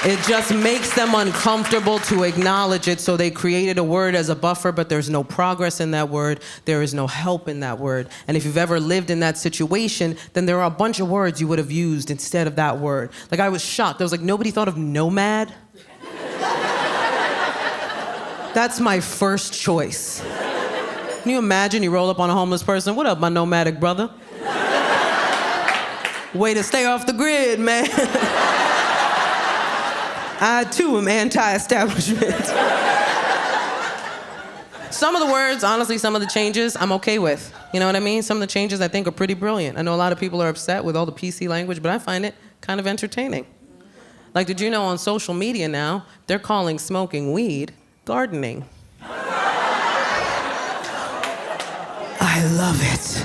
It just makes them uncomfortable to acknowledge it, so they created a word as a buffer, but there's no progress in that word. There is no help in that word. And if you've ever lived in that situation, then there are a bunch of words you would have used instead of that word. Like, I was shocked. I was like, nobody thought of nomad? That's my first choice. Can you imagine you roll up on a homeless person? What up, my nomadic brother? Way to stay off the grid, man. I, too, am anti-establishment. Some of the words, honestly, some of the changes, I'm okay with. You know what I mean? Some of the changes I think are pretty brilliant. I know a lot of people are upset with all the PC language, but I find it kind of entertaining. Like, did you know on social media now, they're calling smoking weed gardening? I love it.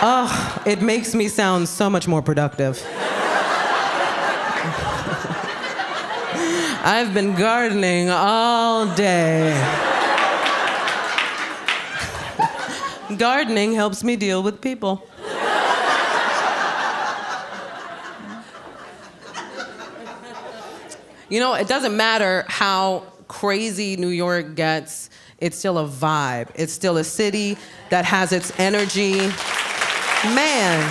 Oh, it makes me sound so much more productive. I've been gardening all day. Gardening helps me deal with people. You know, it doesn't matter how crazy New York gets, it's still a vibe. It's still a city that has its energy. Man,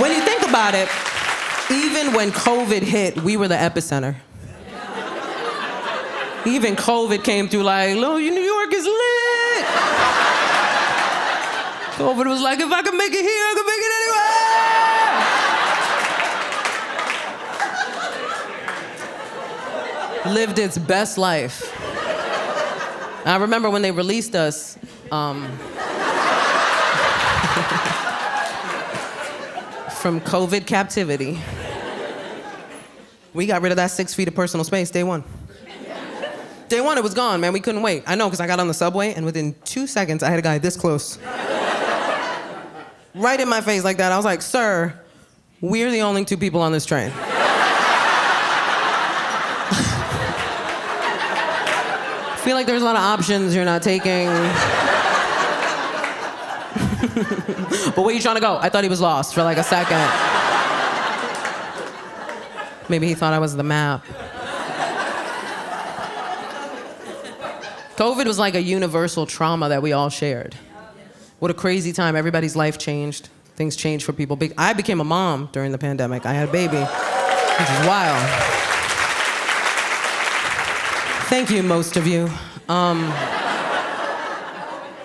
when you think about it, even when COVID hit, we were the epicenter. Even COVID came through like, New York is lit. COVID was like, if I can make it here, I can make it anywhere. Lived its best life. I remember when they released us, from COVID captivity. We got rid of that 6 feet of personal space day one. Day one, it was gone, man. We couldn't wait. I know, because I got on the subway, and within 2 seconds, I had a guy this close. Right in my face like that. I was like, sir, we're the only 2 people on this train. I feel like there's a lot of options you're not taking. But where you trying to go? I thought he was lost for like a second. Maybe he thought I was the map. COVID was like a universal trauma that we all shared. What a crazy time. Everybody's life changed. Things changed for people. I became a mom during the pandemic. I had a baby, which is wild. Thank you, most of you.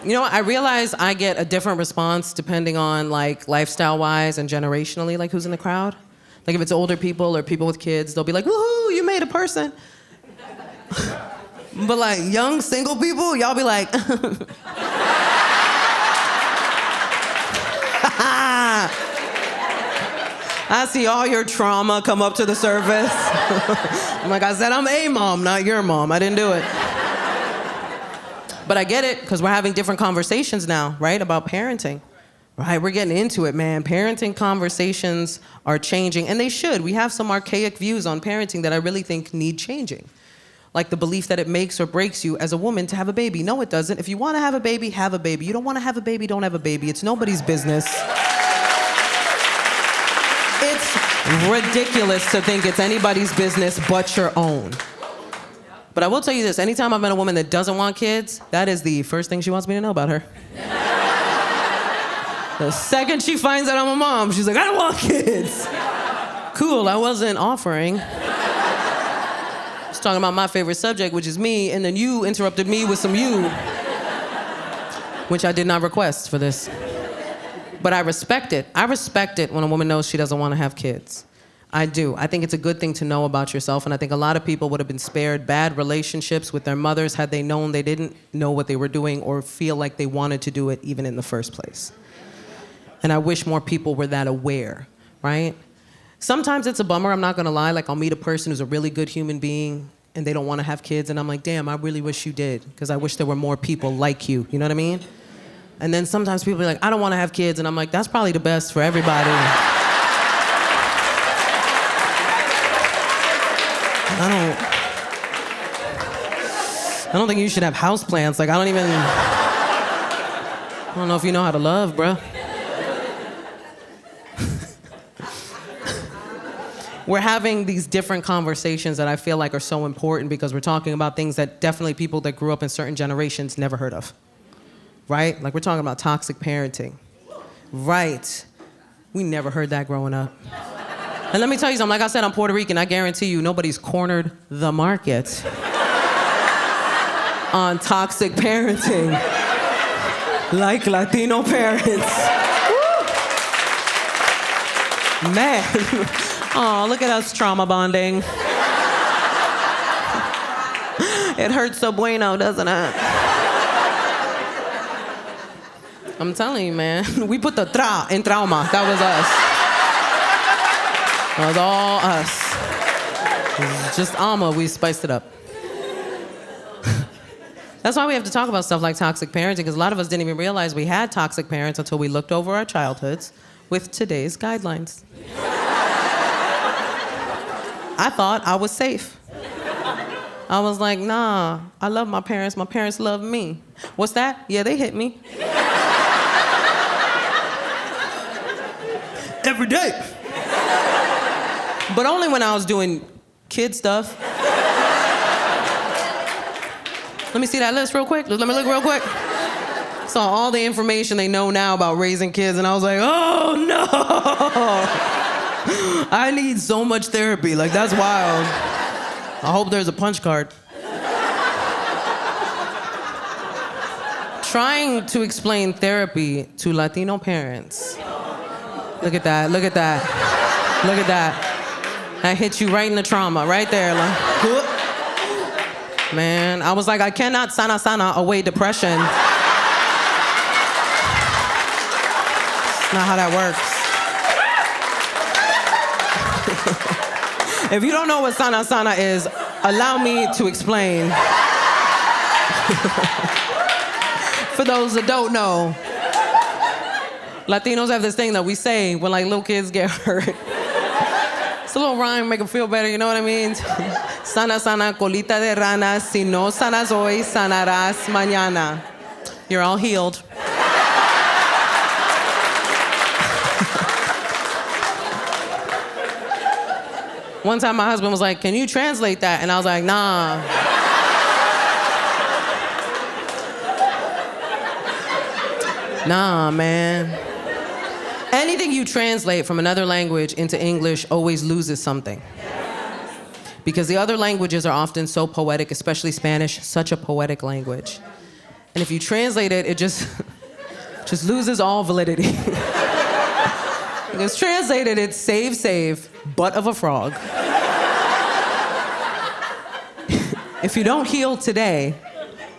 You know, I realize I get a different response depending on like lifestyle-wise and generationally, like who's in the crowd. Like if it's older people or people with kids, they'll be like, woohoo, you made a person. But like young single people, y'all be like, I see all your trauma come up to the surface. I'm like, I said, I'm a mom, not your mom. I didn't do it. But I get it, because we're having different conversations now, right, about parenting. Right, we're getting into it, man. Parenting conversations are changing, and they should. We have some archaic views on parenting that I really think need changing. Like the belief that it makes or breaks you as a woman to have a baby. No, it doesn't. If you want to have a baby, have a baby. You don't want to have a baby, don't have a baby. It's nobody's business. It's ridiculous to think it's anybody's business but your own. But I will tell you this, anytime I've met a woman that doesn't want kids, that is the first thing she wants me to know about her. The second she finds out I'm a mom, she's like, I don't want kids. Cool, I wasn't offering. I was talking about my favorite subject, which is me, and then you interrupted me with some you, which I did not request for this. But I respect it. I respect it when a woman knows she doesn't want to have kids. I do. I think it's a good thing to know about yourself, and I think a lot of people would have been spared bad relationships with their mothers had they known they didn't know what they were doing or feel like they wanted to do it even in the first place. And I wish more people were that aware, right? Sometimes it's a bummer, I'm not gonna lie. Like, I'll meet a person who's a really good human being and they don't wanna have kids, and I'm like, damn, I really wish you did, because I wish there were more people like you know what I mean? And then sometimes people are like, I don't wanna have kids, and I'm like, that's probably the best for everybody. I don't think you should have houseplants. Like, I don't know if you know how to love, bro. We're having these different conversations that I feel like are so important because we're talking about things that definitely people that grew up in certain generations never heard of, right? Like, we're talking about toxic parenting, right? We never heard that growing up. And let me tell you something, like I said, I'm Puerto Rican. I guarantee you nobody's cornered the market on toxic parenting like Latino parents. Woo! Man. Oh, look at us trauma bonding. It hurts so bueno, doesn't it? I'm telling you, man. We put the tra in trauma. That was us. That was all us. It was just Alma, we spiced it up. That's why we have to talk about stuff like toxic parenting, because a lot of us didn't even realize we had toxic parents until we looked over our childhoods with today's guidelines. I thought I was safe. I was like, nah, I love my parents love me. What's that? Yeah, they hit me. Every day. But only when I was doing kid stuff. Let me see that list real quick. Let me look real quick. Saw all the information they know now about raising kids, and I was like, oh no! I need so much therapy. Like, that's wild. I hope there's a punch card. Trying to explain therapy to Latino parents. Look at that, look at that. Look at that. That hit you right in the trauma, right there. Like, man, I was like, I cannot sana away depression. It's not how that works. If you don't know what sana is, allow me to explain. For those that don't know, Latinos have this thing that we say when like little kids get hurt. It's a little rhyme, make them feel better, you know what I mean? Sana, colita de rana, si no sanas hoy, sanarás mañana. You're all healed. One time my husband was like, can you translate that? And I was like, nah. Nah, man. Anything you translate from another language into English always loses something. Because the other languages are often so poetic, especially Spanish, such a poetic language. And if you translate it, it just loses all validity. Because translated, it's save, butt of a frog. If you don't heal today,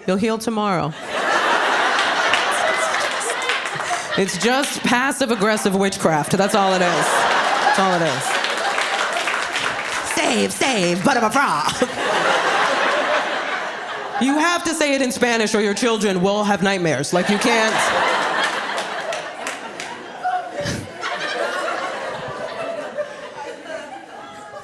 you'll heal tomorrow. It's just passive-aggressive witchcraft. That's all it is. That's all it is. Save, butt of a frog. You have to say it in Spanish or your children will have nightmares. Like, you can't.